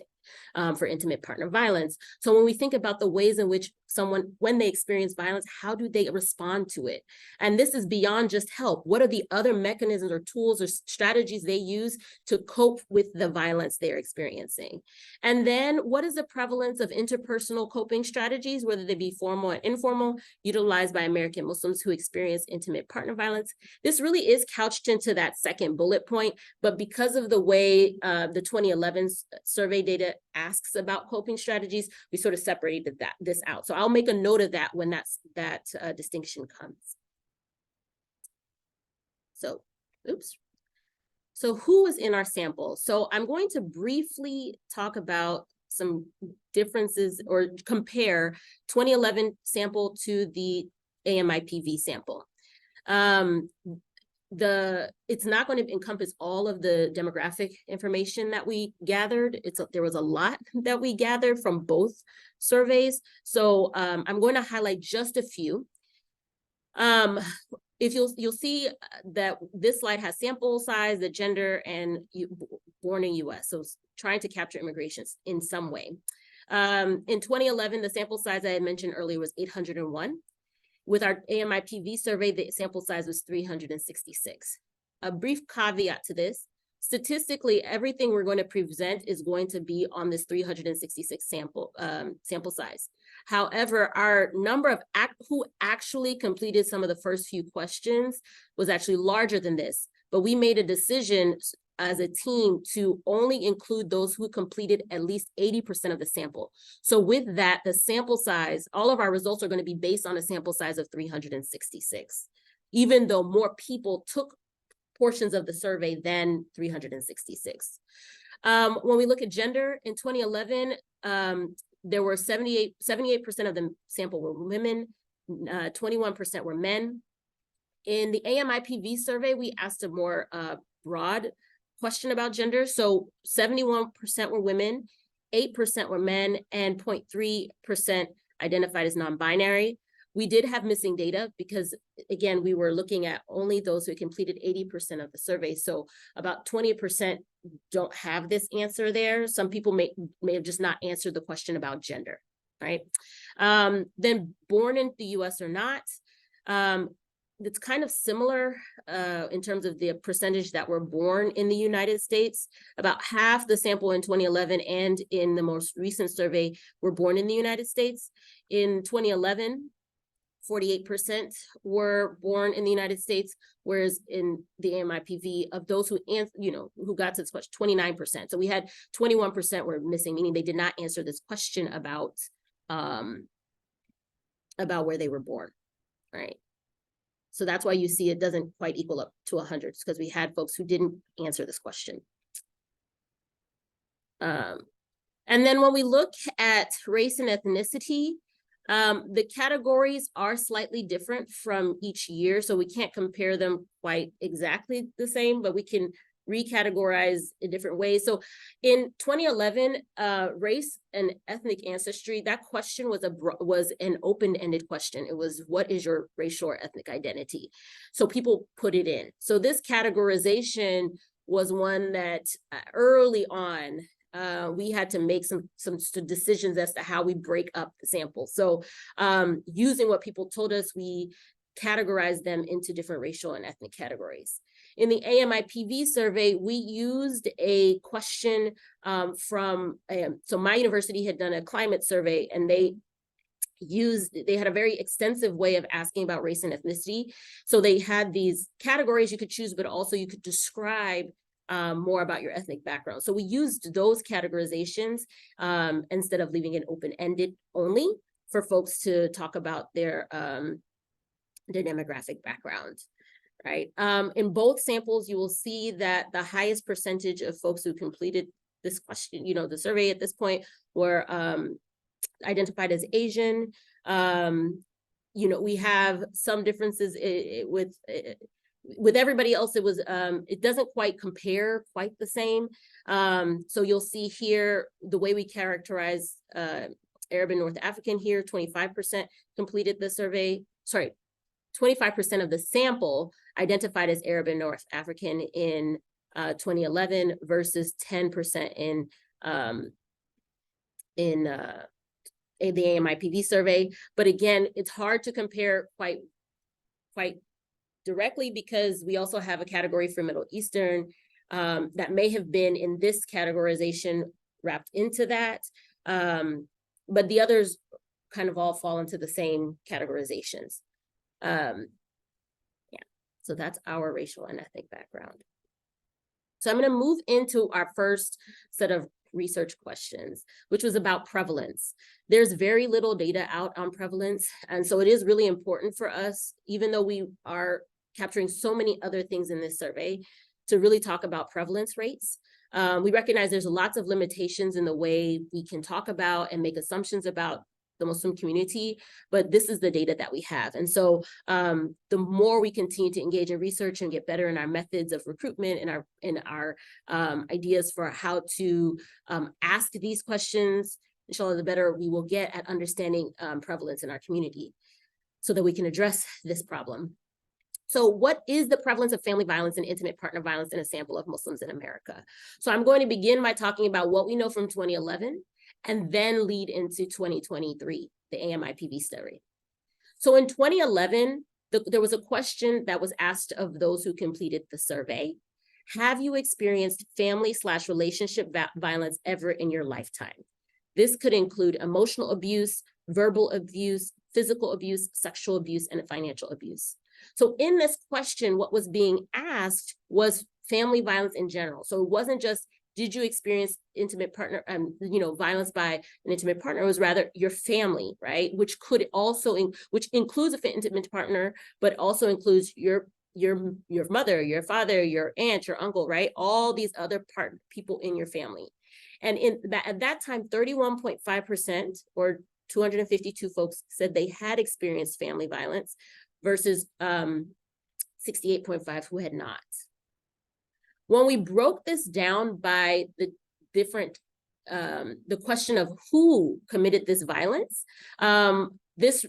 for intimate partner violence? So when we think about the ways in which someone, when they experience violence, how do they respond to it? And this is beyond just help. What are the other mechanisms or tools or strategies they use to cope with the violence they're experiencing? And then what is the prevalence of interpersonal coping strategies, whether they be formal and informal, utilized by American Muslims who experience intimate partner violence? This really is couched into that second bullet point, but because of the way the 2011 survey data asks about coping strategies, we sort of separated this out. So I'll make a note of that when that distinction comes. So, So who was in our sample? So I'm going to briefly talk about some differences or compare 2011 sample to the AMIPV sample. It's not going to encompass all of the demographic information that we gathered. There was a lot that we gathered from both surveys. So I'm going to highlight just a few. If you'll see that this slide has sample size, the gender, and born in US. So trying to capture immigration in some way. In 2011, the sample size I had mentioned earlier was 801. With our AMIPV survey, the sample size was 366. A brief caveat to this: statistically, everything we're going to present is going to be on this 366 sample size. However, our number of who actually completed some of the first few questions was actually larger than this, but we made a decision as a team to only include those who completed at least 80% of the sample. So with that, the sample size, all of our results are going to be based on a sample size of 366, even though more people took portions of the survey than 366. When we look at gender, in 2011, there were 78% of the sample were women, 21% were men. In the AMIPV survey, we asked a more broad question about gender. So 71% were women, 8% were men, and 0.3% identified as non-binary. We did have missing data because, again, we were looking at only those who completed 80% of the survey. So about 20% don't have this answer there. Some people may have just not answered the question about gender, right? Then born in the US or not, it's kind of similar in terms of the percentage that were born in the United States. About half the sample in 2011 and in the most recent survey were born in the United States. In 2011, 48% were born in the United States, whereas in the AMIPV, of those who got to this question, 29%. So we had 21% were missing, meaning they did not answer this question about where they were born, right? So that's why you see it doesn't quite equal up to 100, because we had folks who didn't answer this question. And then when we look at race and ethnicity, the categories are slightly different from each year, so we can't compare them quite exactly the same, but we can recategorized in different ways. So in 2011, race and ethnic ancestry, that question was an open-ended question. It was, what is your racial or ethnic identity? So people put it in. So this categorization was one that early on, we had to make some decisions as to how we break up the sample. So using what people told us, we categorized them into different racial and ethnic categories. In the AMIPV survey, we used a question so my university had done a climate survey, and they had a very extensive way of asking about race and ethnicity. So they had these categories you could choose, but also you could describe more about your ethnic background. So we used those categorizations instead of leaving it open-ended only for folks to talk about their demographic background, right? In both samples, you will see that the highest percentage of folks who completed this question, the survey at this point, were identified as Asian. We have some differences with everybody else. It was it doesn't quite compare quite the same. So you'll see here the way we characterize Arab and North African here. 25% completed the survey. Sorry, 25% of the sample identified as Arab and North African in 2011 versus 10% in the AMIPV survey. But again, it's hard to compare quite directly, because we also have a category for Middle Eastern that may have been in this categorization wrapped into that. But the others kind of all fall into the same categorizations. So that's our racial and ethnic background. So I'm going to move into our first set of research questions, which was about prevalence. There's very little data out on prevalence. And so it is really important for us, even though we are capturing so many other things in this survey, to really talk about prevalence rates. We recognize there's lots of limitations in the way we can talk about and make assumptions about the Muslim community, but this is the data that we have. And so the more we continue to engage in research and get better in our methods of recruitment and our ideas for how to ask these questions, inshallah, the better we will get at understanding prevalence in our community so that we can address this problem. So what is the prevalence of family violence and intimate partner violence in a sample of Muslims in America? So I'm going to begin by talking about what we know from 2011, and then lead into 2023, the AMIPV study. So in 2011, there was a question that was asked of those who completed the survey. Have you experienced family/relationship violence ever in your lifetime? This could include emotional abuse, verbal abuse, physical abuse, sexual abuse, and financial abuse. So in this question, what was being asked was family violence in general. So it wasn't just, did you experience intimate partner, violence by an intimate partner? It was rather your family, right? Which could also, which includes an intimate partner, but also includes your mother, your father, your aunt, your uncle, right? All these other people in your family. And at that time, 31.5% or 252 folks said they had experienced family violence versus 68.5 who had not. When we broke this down by the different, the question of who committed this violence, this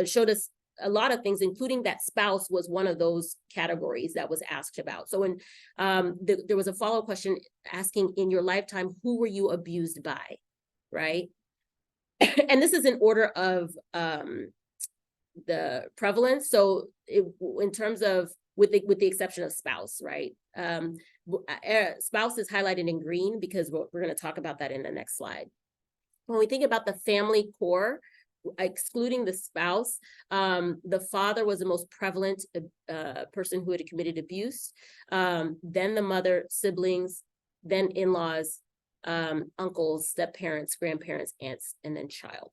showed us a lot of things, including that spouse was one of those categories that was asked about. So when there was a follow-up question asking, in your lifetime, who were you abused by, right? And this is in order of the prevalence. So in terms of, with the exception of spouse, right? Spouse is highlighted in green because we're going to talk about that in the next slide. When we think about the family core, excluding the spouse, the father was the most prevalent person who had committed abuse, then the mother, siblings, then in-laws, uncles, step-parents, grandparents, aunts, and then child.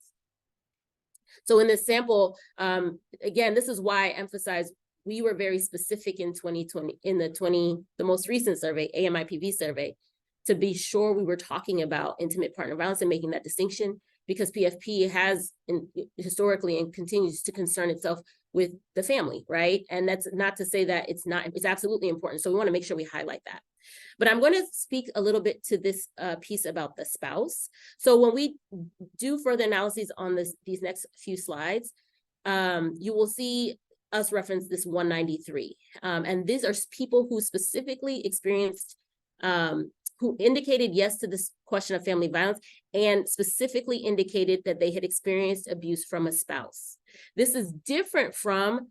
So in this sample, again, this is why I emphasize we were very specific in 2020, in the most recent survey, AMIPV survey, to be sure we were talking about intimate partner violence and making that distinction, because PFP has historically and continues to concern itself with the family, right? And that's not to say that it's not, it's absolutely important. So we want to make sure we highlight that. But I'm going to speak a little bit to this piece about the spouse. So when we do further analyses on these next few slides, you will see us reference this 193. And these are people who specifically experienced, who indicated yes to this question of family violence and specifically indicated that they had experienced abuse from a spouse. This is different from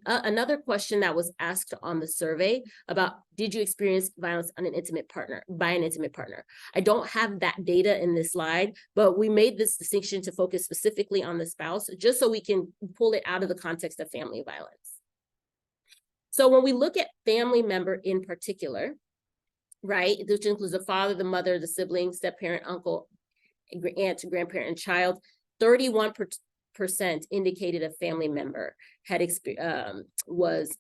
another question that was asked on the survey about, did you experience violence on an intimate partner, by an intimate partner? I don't have that data in this slide, but we made this distinction to focus specifically on the spouse, just so we can pull it out of the context of family violence. So when we look at family member in particular, right, which includes the father, the mother, the sibling, step-parent, uncle, aunt, grandparent, and child, 31% indicated a family member had was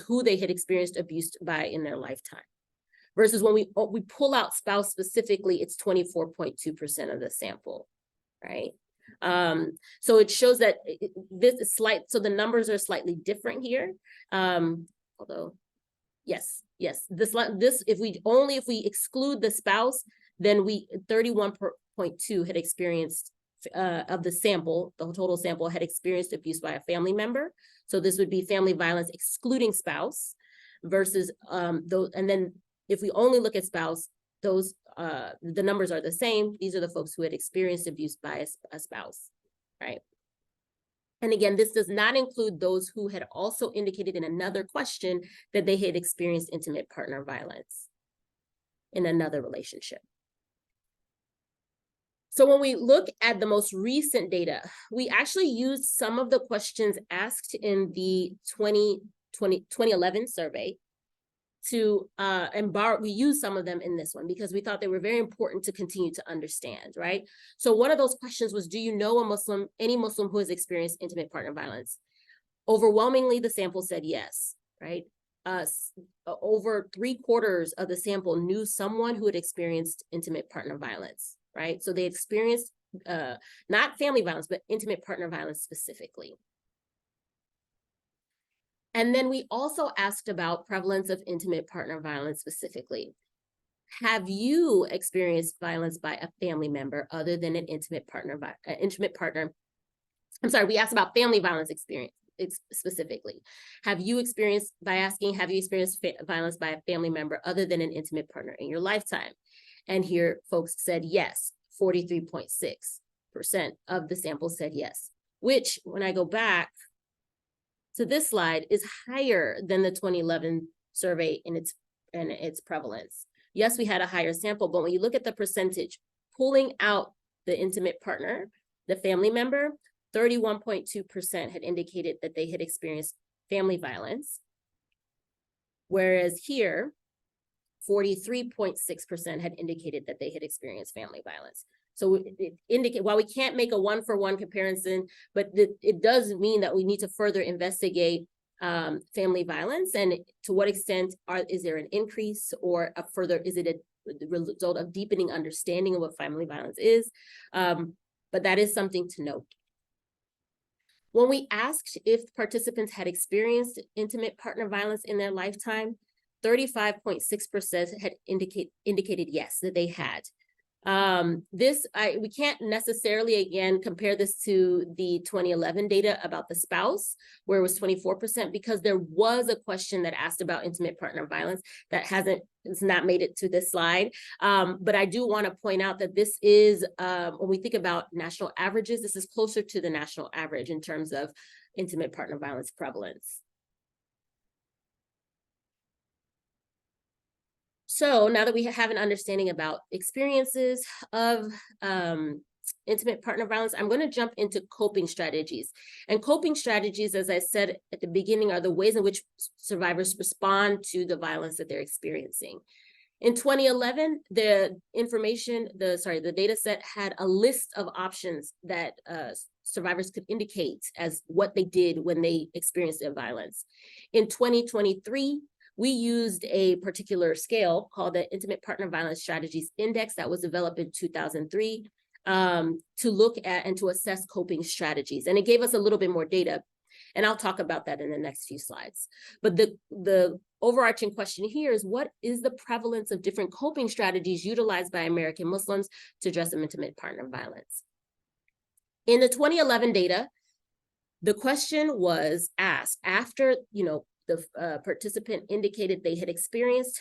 who they had experienced abuse by in their lifetime. Versus when we pull out spouse specifically, it's 24.2% of the sample, right? So it shows that this is so the numbers are slightly different here. Although, yes, this if we exclude the spouse, then 31.2 had experienced of the sample, the total sample had experienced abuse by a family member. So this would be family violence excluding spouse versus those. And then if we only look at spouse, those the numbers are the same. These are the folks who had experienced abuse by a spouse, right? And again, this does not include those who had also indicated in another question that they had experienced intimate partner violence in another relationship. So when we look at the most recent data, we actually used some of the questions asked in the 2011 survey to, we used some of them in this one because we thought they were very important to continue to understand, right? So one of those questions was, do you know any Muslim who has experienced intimate partner violence? Overwhelmingly, the sample said yes, right? Over 3/4 of the sample knew someone who had experienced intimate partner violence, right? So they experienced not family violence, but intimate partner violence specifically. And then we also asked about prevalence of intimate partner violence specifically. Have you experienced violence by a family member other than an intimate partner? I'm sorry, we asked about family violence experience specifically. Have you experienced violence by a family member other than an intimate partner in your lifetime? And here folks said yes, 43.6% of the sample said yes, which when I go back to this slide is higher than the 2011 survey in its prevalence. Yes, we had a higher sample, but when you look at the percentage, pulling out the intimate partner, the family member, 31.2% had indicated that they had experienced family violence. Whereas here, 43.6% had indicated that they had experienced family violence. So it indicates, while we can't make a one-for-one comparison, but it does mean that we need to further investigate family violence and to what extent is there an increase or is it a result of deepening understanding of what family violence is? But that is something to note. When we asked if participants had experienced intimate partner violence in their lifetime, 35.6% had indicated yes, that they had. We can't necessarily, again, compare this to the 2011 data about the spouse, where it was 24%, because there was a question that asked about intimate partner violence that it's not made it to this slide. But I do want to point out that this is, when we think about national averages, this is closer to the national average in terms of intimate partner violence prevalence. So now that we have an understanding about experiences of intimate partner violence, I'm going to jump into coping strategies. And coping strategies, as I said at the beginning, are the ways in which survivors respond to the violence that they're experiencing. In 2011, the data set had a list of options that survivors could indicate as what they did when they experienced their violence. In 2023, we used a particular scale called the Intimate Partner Violence Strategies Index that was developed in 2003 to look at and to assess coping strategies. And it gave us a little bit more data. And I'll talk about that in the next few slides. But the overarching question here is, what is the prevalence of different coping strategies utilized by American Muslims to address intimate partner violence? In the 2011 data, the question was asked after, the participant indicated they had experienced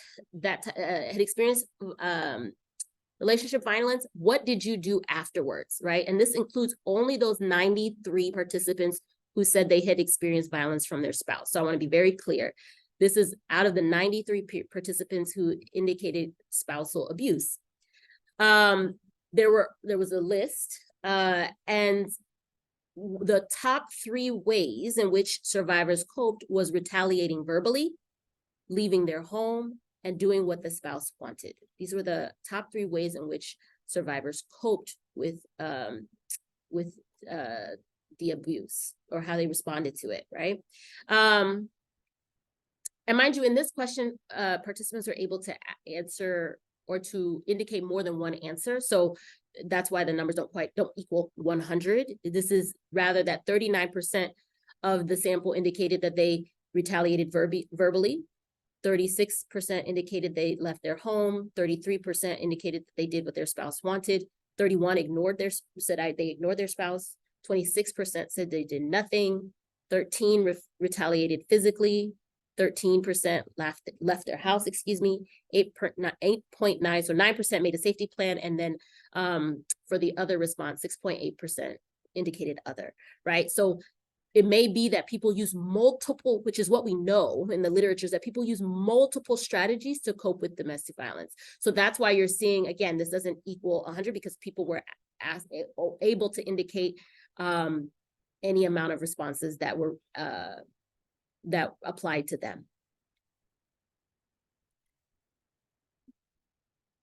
relationship violence. What did you do afterwards, right? And this includes only those 93 participants who said they had experienced violence from their spouse. So I want to be very clear. This is out of the 93 participants who indicated spousal abuse. There was a list, and the top 3 ways in which survivors coped was retaliating verbally, leaving their home, and doing what the spouse wanted. These were the top 3 ways in which survivors coped with the abuse, or how they responded to it, right? And mind you, in this question, participants are able to answer or to indicate more than one answer. So that's why the numbers don't equal 100. This is rather that 39% of the sample indicated that they retaliated verbally. 36% indicated they left their home. 33% indicated that they did what their spouse wanted. 31% they ignored their spouse. 26% said they did nothing. 13% retaliated physically. 13% left their house, 8.9%, so 9% made a safety plan, and then for the other response, 6.8% indicated other, right? So it may be that people use multiple, which is what we know in the literature, is that people use multiple strategies to cope with domestic violence. So that's why you're seeing, again, this doesn't equal 100 because people were able to indicate any amount of responses that were that applied to them.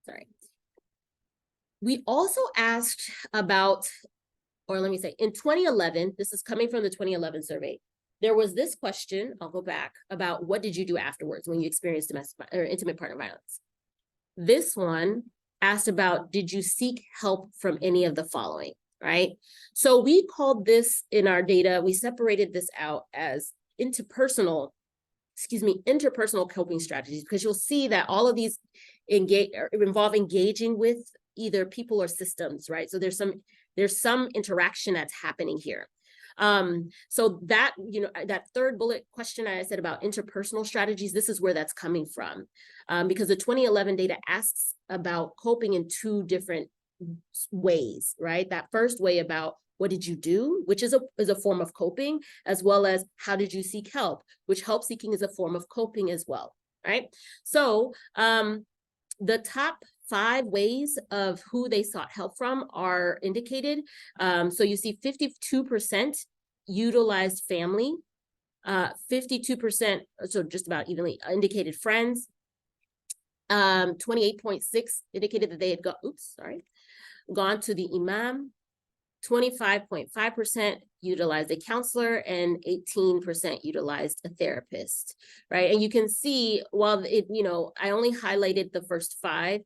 Sorry. We also asked about, or let me say, in 2011, this is coming from the 2011 survey, there was this question, I'll go back, about what did you do afterwards when you experienced domestic or intimate partner violence? This one asked about, did you seek help from any of the following, right? So we called this in our data, we separated this out as interpersonal coping strategies, because you'll see that all of these involve engaging with either people or systems, right? So there's some interaction that's happening here. So that, that third bullet question I said about interpersonal strategies, this is where that's coming from, because the 2011 data asks about coping in 2 different ways, right? That first way about what did you do, which is a form of coping, as well as how did you seek help, which help seeking is a form of coping as well, right? So the top 5 ways of who they sought help from are indicated. So you see 52% utilized family, 52%, so just about evenly, indicated friends, 28.6 indicated that they had gone to the imam, 25.5% utilized a counselor, and 18% utilized a therapist, right? And you can see, while I only highlighted the first 5,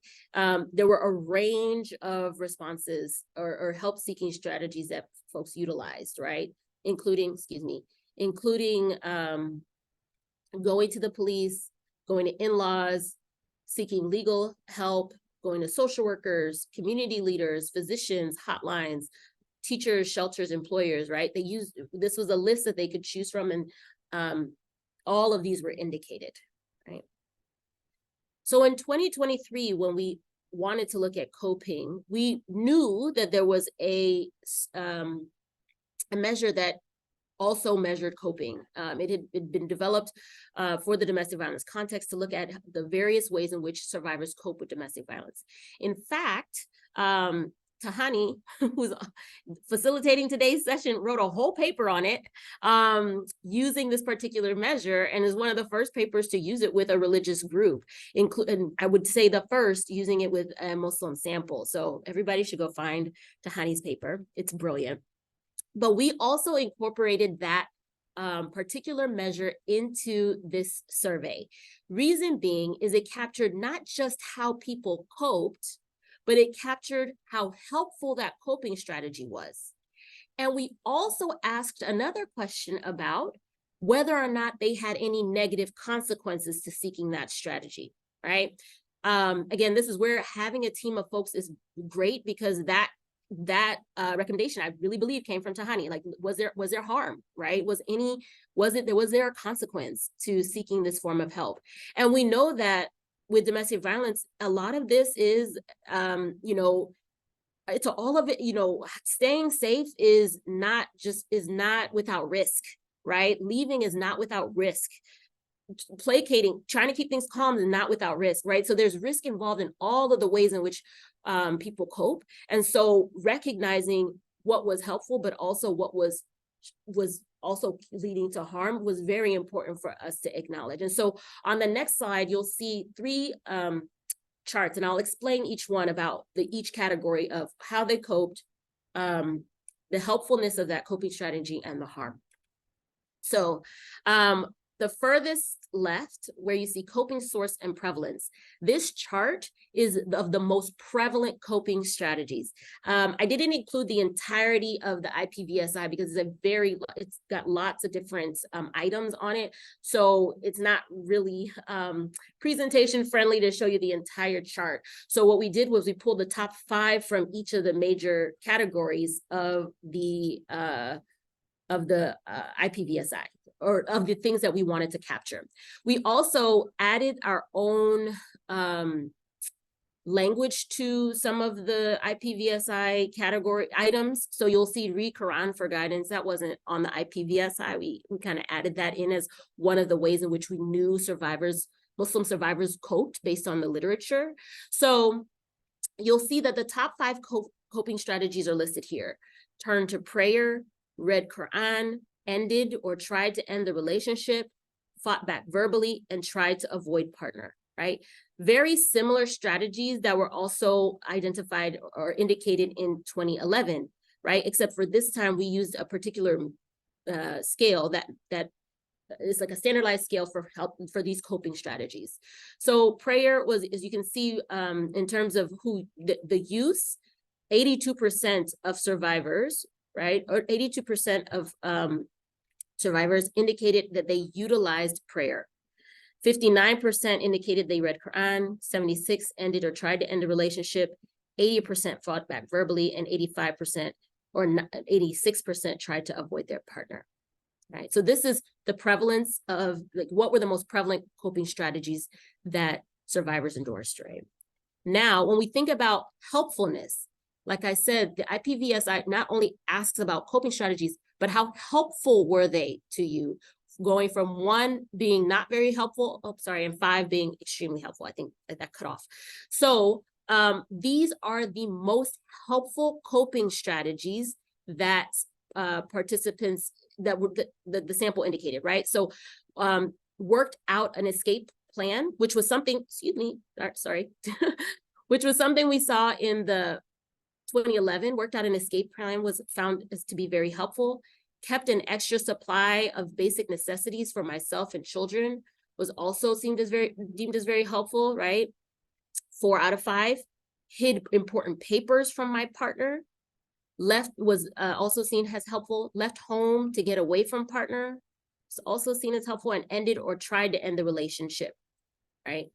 there were a range of responses or help-seeking strategies that folks utilized, right? Including going to the police, going to in-laws, seeking legal help, going to social workers, community leaders, physicians, hotlines, teachers, shelters, employers, right? This was a list that they could choose from, and all of these were indicated, right? So in 2023, when we wanted to look at coping, we knew that there was a measure that also measured coping. It had been developed for the domestic violence context to look at the various ways in which survivors cope with domestic violence. In fact, Tahani, who's facilitating today's session, wrote a whole paper on it using this particular measure, and is one of the first papers to use it with a religious group, and I would say the first using it with a Muslim sample. So everybody should go find Tahani's paper. It's brilliant. But we also incorporated that particular measure into this survey. Reason being is it captured not just how people coped, but it captured how helpful that coping strategy was. And we also asked another question about whether or not they had any negative consequences to seeking that strategy, right? Again, this is where having a team of folks is great, because that recommendation, I really believe, came from Tahani. Like, was there harm, right? Was there a consequence to seeking this form of help? And we know that with domestic violence, a lot of this is, it's all of it, staying safe is not without risk, right? Leaving is not without risk. Placating, trying to keep things calm is not without risk, right? So there's risk involved in all of the ways in which people cope. And so recognizing what was helpful, but also what was also leading to harm was very important for us to acknowledge. And so on the next slide, you'll see 3 charts, and I'll explain each one about each category of how they coped, the helpfulness of that coping strategy, and the harm. So the furthest left, where you see coping source and prevalence, this chart is of the most prevalent coping strategies. I didn't include the entirety of the IPVSI because it's got lots of different items on it. So it's not really presentation friendly to show you the entire chart. So what we did was we pulled the top 5 from each of the major categories of the IPVSI, or of the things that we wanted to capture. We also added our own language to some of the IPVSI category items. So you'll see read Quran for guidance. That wasn't on the IPVSI. We kind of added that in as one of the ways in which we knew Muslim survivors coped based on the literature. So you'll see that the top 5 coping strategies are listed here. Turn to prayer, read Quran, ended or tried to end the relationship, fought back verbally, and tried to avoid partner, right? Very similar strategies that were also identified or indicated in 2011, right? Except for this time we used a particular scale that is like a standardized scale for help for these coping strategies. So prayer was, as you can see, in terms of the use, 82% of survivors, right? Or 82% of survivors indicated that they utilized prayer. 59% indicated they read Quran, 76% ended or tried to end a relationship, 80% fought back verbally, and 85% or 86% tried to avoid their partner, right? So this is the prevalence of, like, what were the most prevalent coping strategies that survivors endorsed, right? Now, when we think about helpfulness, like I said, the IPVSI not only asks about coping strategies, but how helpful were they to you? Going from 1 being not very helpful, and 5 being extremely helpful. I think that cut off. So these are the most helpful coping strategies that participants, that were the sample indicated, right? So worked out an escape plan, which was something, which was something we saw in the 2011, worked out an escape plan, was found as to be very helpful. Kept an extra supply of basic necessities for myself and children, was also deemed as very helpful, right? 4 out of 5. Hid important papers from my partner. Was also seen as helpful. Left home to get away from partner, was also seen as helpful, and ended or tried to end the relationship, right?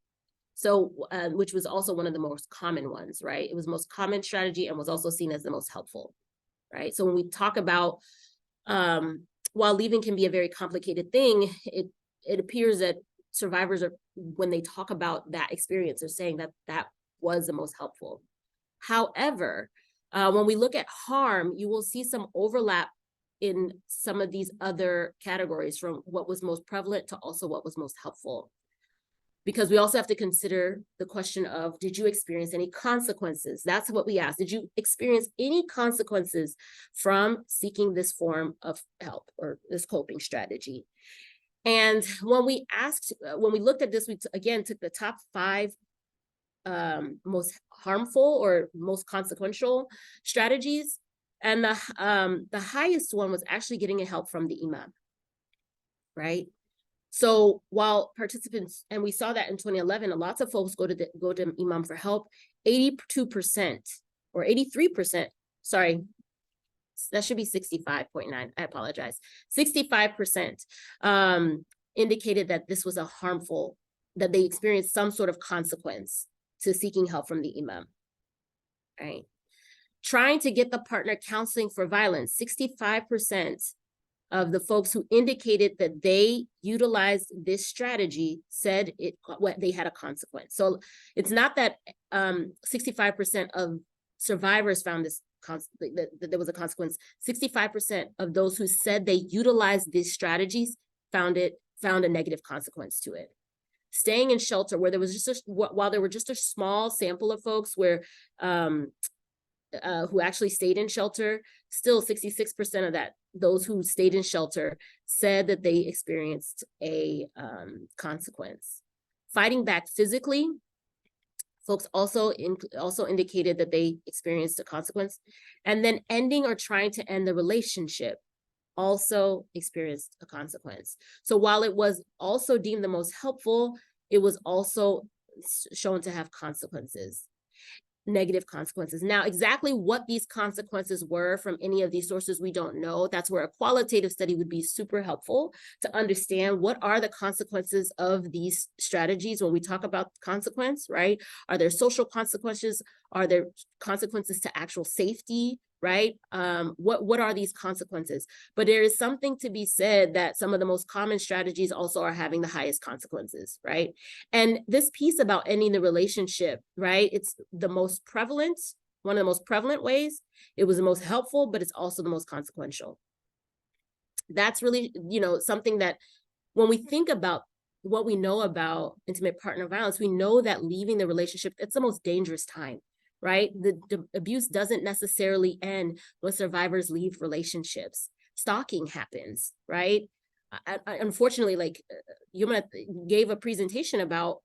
So, which was also one of the most common ones, right? It was the most common strategy and was also seen as the most helpful, right? So when we talk about, while leaving can be a very complicated thing, it appears that survivors are, when they talk about that experience, are saying that was the most helpful. However, when we look at harm, you will see some overlap in some of these other categories, from what was most prevalent to also what was most helpful. Because we also have to consider the question of, did you experience any consequences? That's what we asked. Did you experience any consequences from seeking this form of help or this coping strategy? And when we looked at this, we again took the top 5 most harmful or most consequential strategies. And the highest one was actually getting help from the imam, right? So while participants, and we saw that in 2011, lots of folks go to imam for help, 82% or 83%, that should be 65.9, I apologize. 65% indicated that this was a harmful, that they experienced some sort of consequence to seeking help from the imam, right? Trying to get the partner counseling for violence, 65% of the folks who indicated that they utilized this strategy said they had a consequence. So it's not that 65% of survivors found this that there was a consequence. 65% of those who said they utilized these strategies found a negative consequence to it. Staying in shelter, where there was just while there were just a small sample of folks where who actually stayed in shelter, still 66% of those who stayed in shelter said that they experienced a consequence. Fighting back physically, folks also indicated that they experienced a consequence. And then ending or trying to end the relationship also experienced a consequence. So while it was also deemed the most helpful, it was also shown to have consequences. Negative consequences. Now, exactly what these consequences were from any of these sources, we don't know. That's where a qualitative study would be super helpful to understand what are the consequences of these strategies when we talk about consequence, right? Are there social consequences? Are there consequences to actual safety, right? What are these consequences? But there is something to be said that some of the most common strategies also are having the highest consequences, right? And this piece about ending the relationship, right? It's the most prevalent, one of the most prevalent ways. It was the most helpful, but it's also the most consequential. That's really, something that when we think about what we know about intimate partner violence, we know that leaving the relationship, it's the most dangerous time. Right? The abuse doesn't necessarily end when survivors leave relationships. Stalking happens, right? Unfortunately, like Yumna gave a presentation about,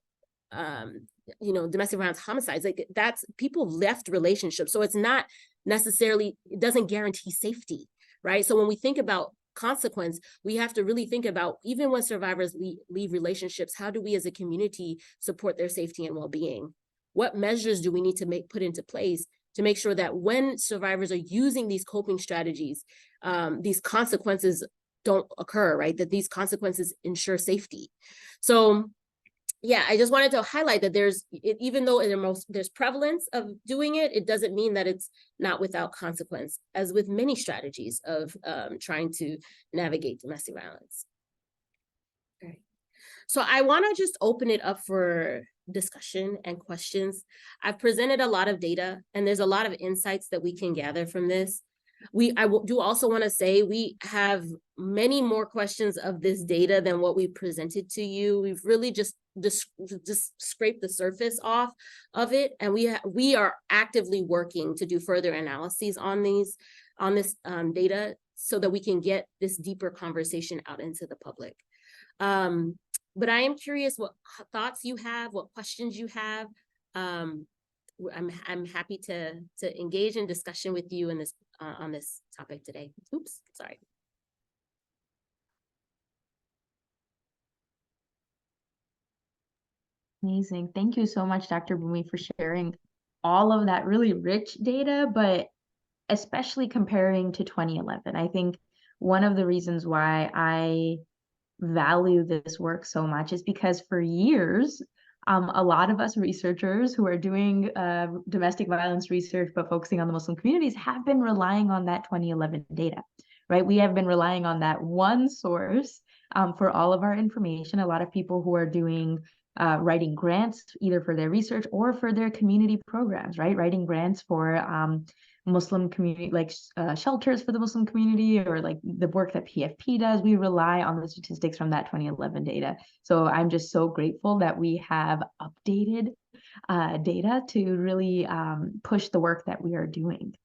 domestic violence homicides. Like that's people left relationships. So it's not necessarily, it doesn't guarantee safety, right? So when we think about consequence, we have to really think about, even when survivors leave relationships, how do we as a community support their safety and well-being? What measures do we need to put into place to make sure that when survivors are using these coping strategies, these consequences don't occur, right? That these consequences ensure safety. So yeah, I just wanted to highlight that even though there's prevalence of doing it, it doesn't mean that it's not without consequence, as with many strategies of trying to navigate domestic violence. All right. So I want to just open it up for discussion and questions. I've presented a lot of data, and there's a lot of insights that we can gather from this. I do also want to say we have many more questions of this data than what we presented to you. We've really just scraped the surface off of it, and we are actively working to do further analyses on this data so that we can get this deeper conversation out into the public. But I am curious what thoughts you have, what questions you have. I'm happy to engage in discussion with you in this on this topic today. Oops, sorry. Amazing. Thank you so much, Dr. Bumi, for sharing all of that really rich data, but especially comparing to 2011. I think one of the reasons why I value this work so much is because for years, a lot of us researchers who are doing domestic violence research but focusing on the Muslim communities have been relying on that 2011 data, right? We have been relying on that one source for all of our information. A lot of people who are doing writing grants either for their research or for their community programs, right? Writing grants for Muslim community, like shelters for the Muslim community, or like the work that PFP does. We rely on the statistics from that 2011 data. So I'm just so grateful that we have updated data to really push the work that we are doing.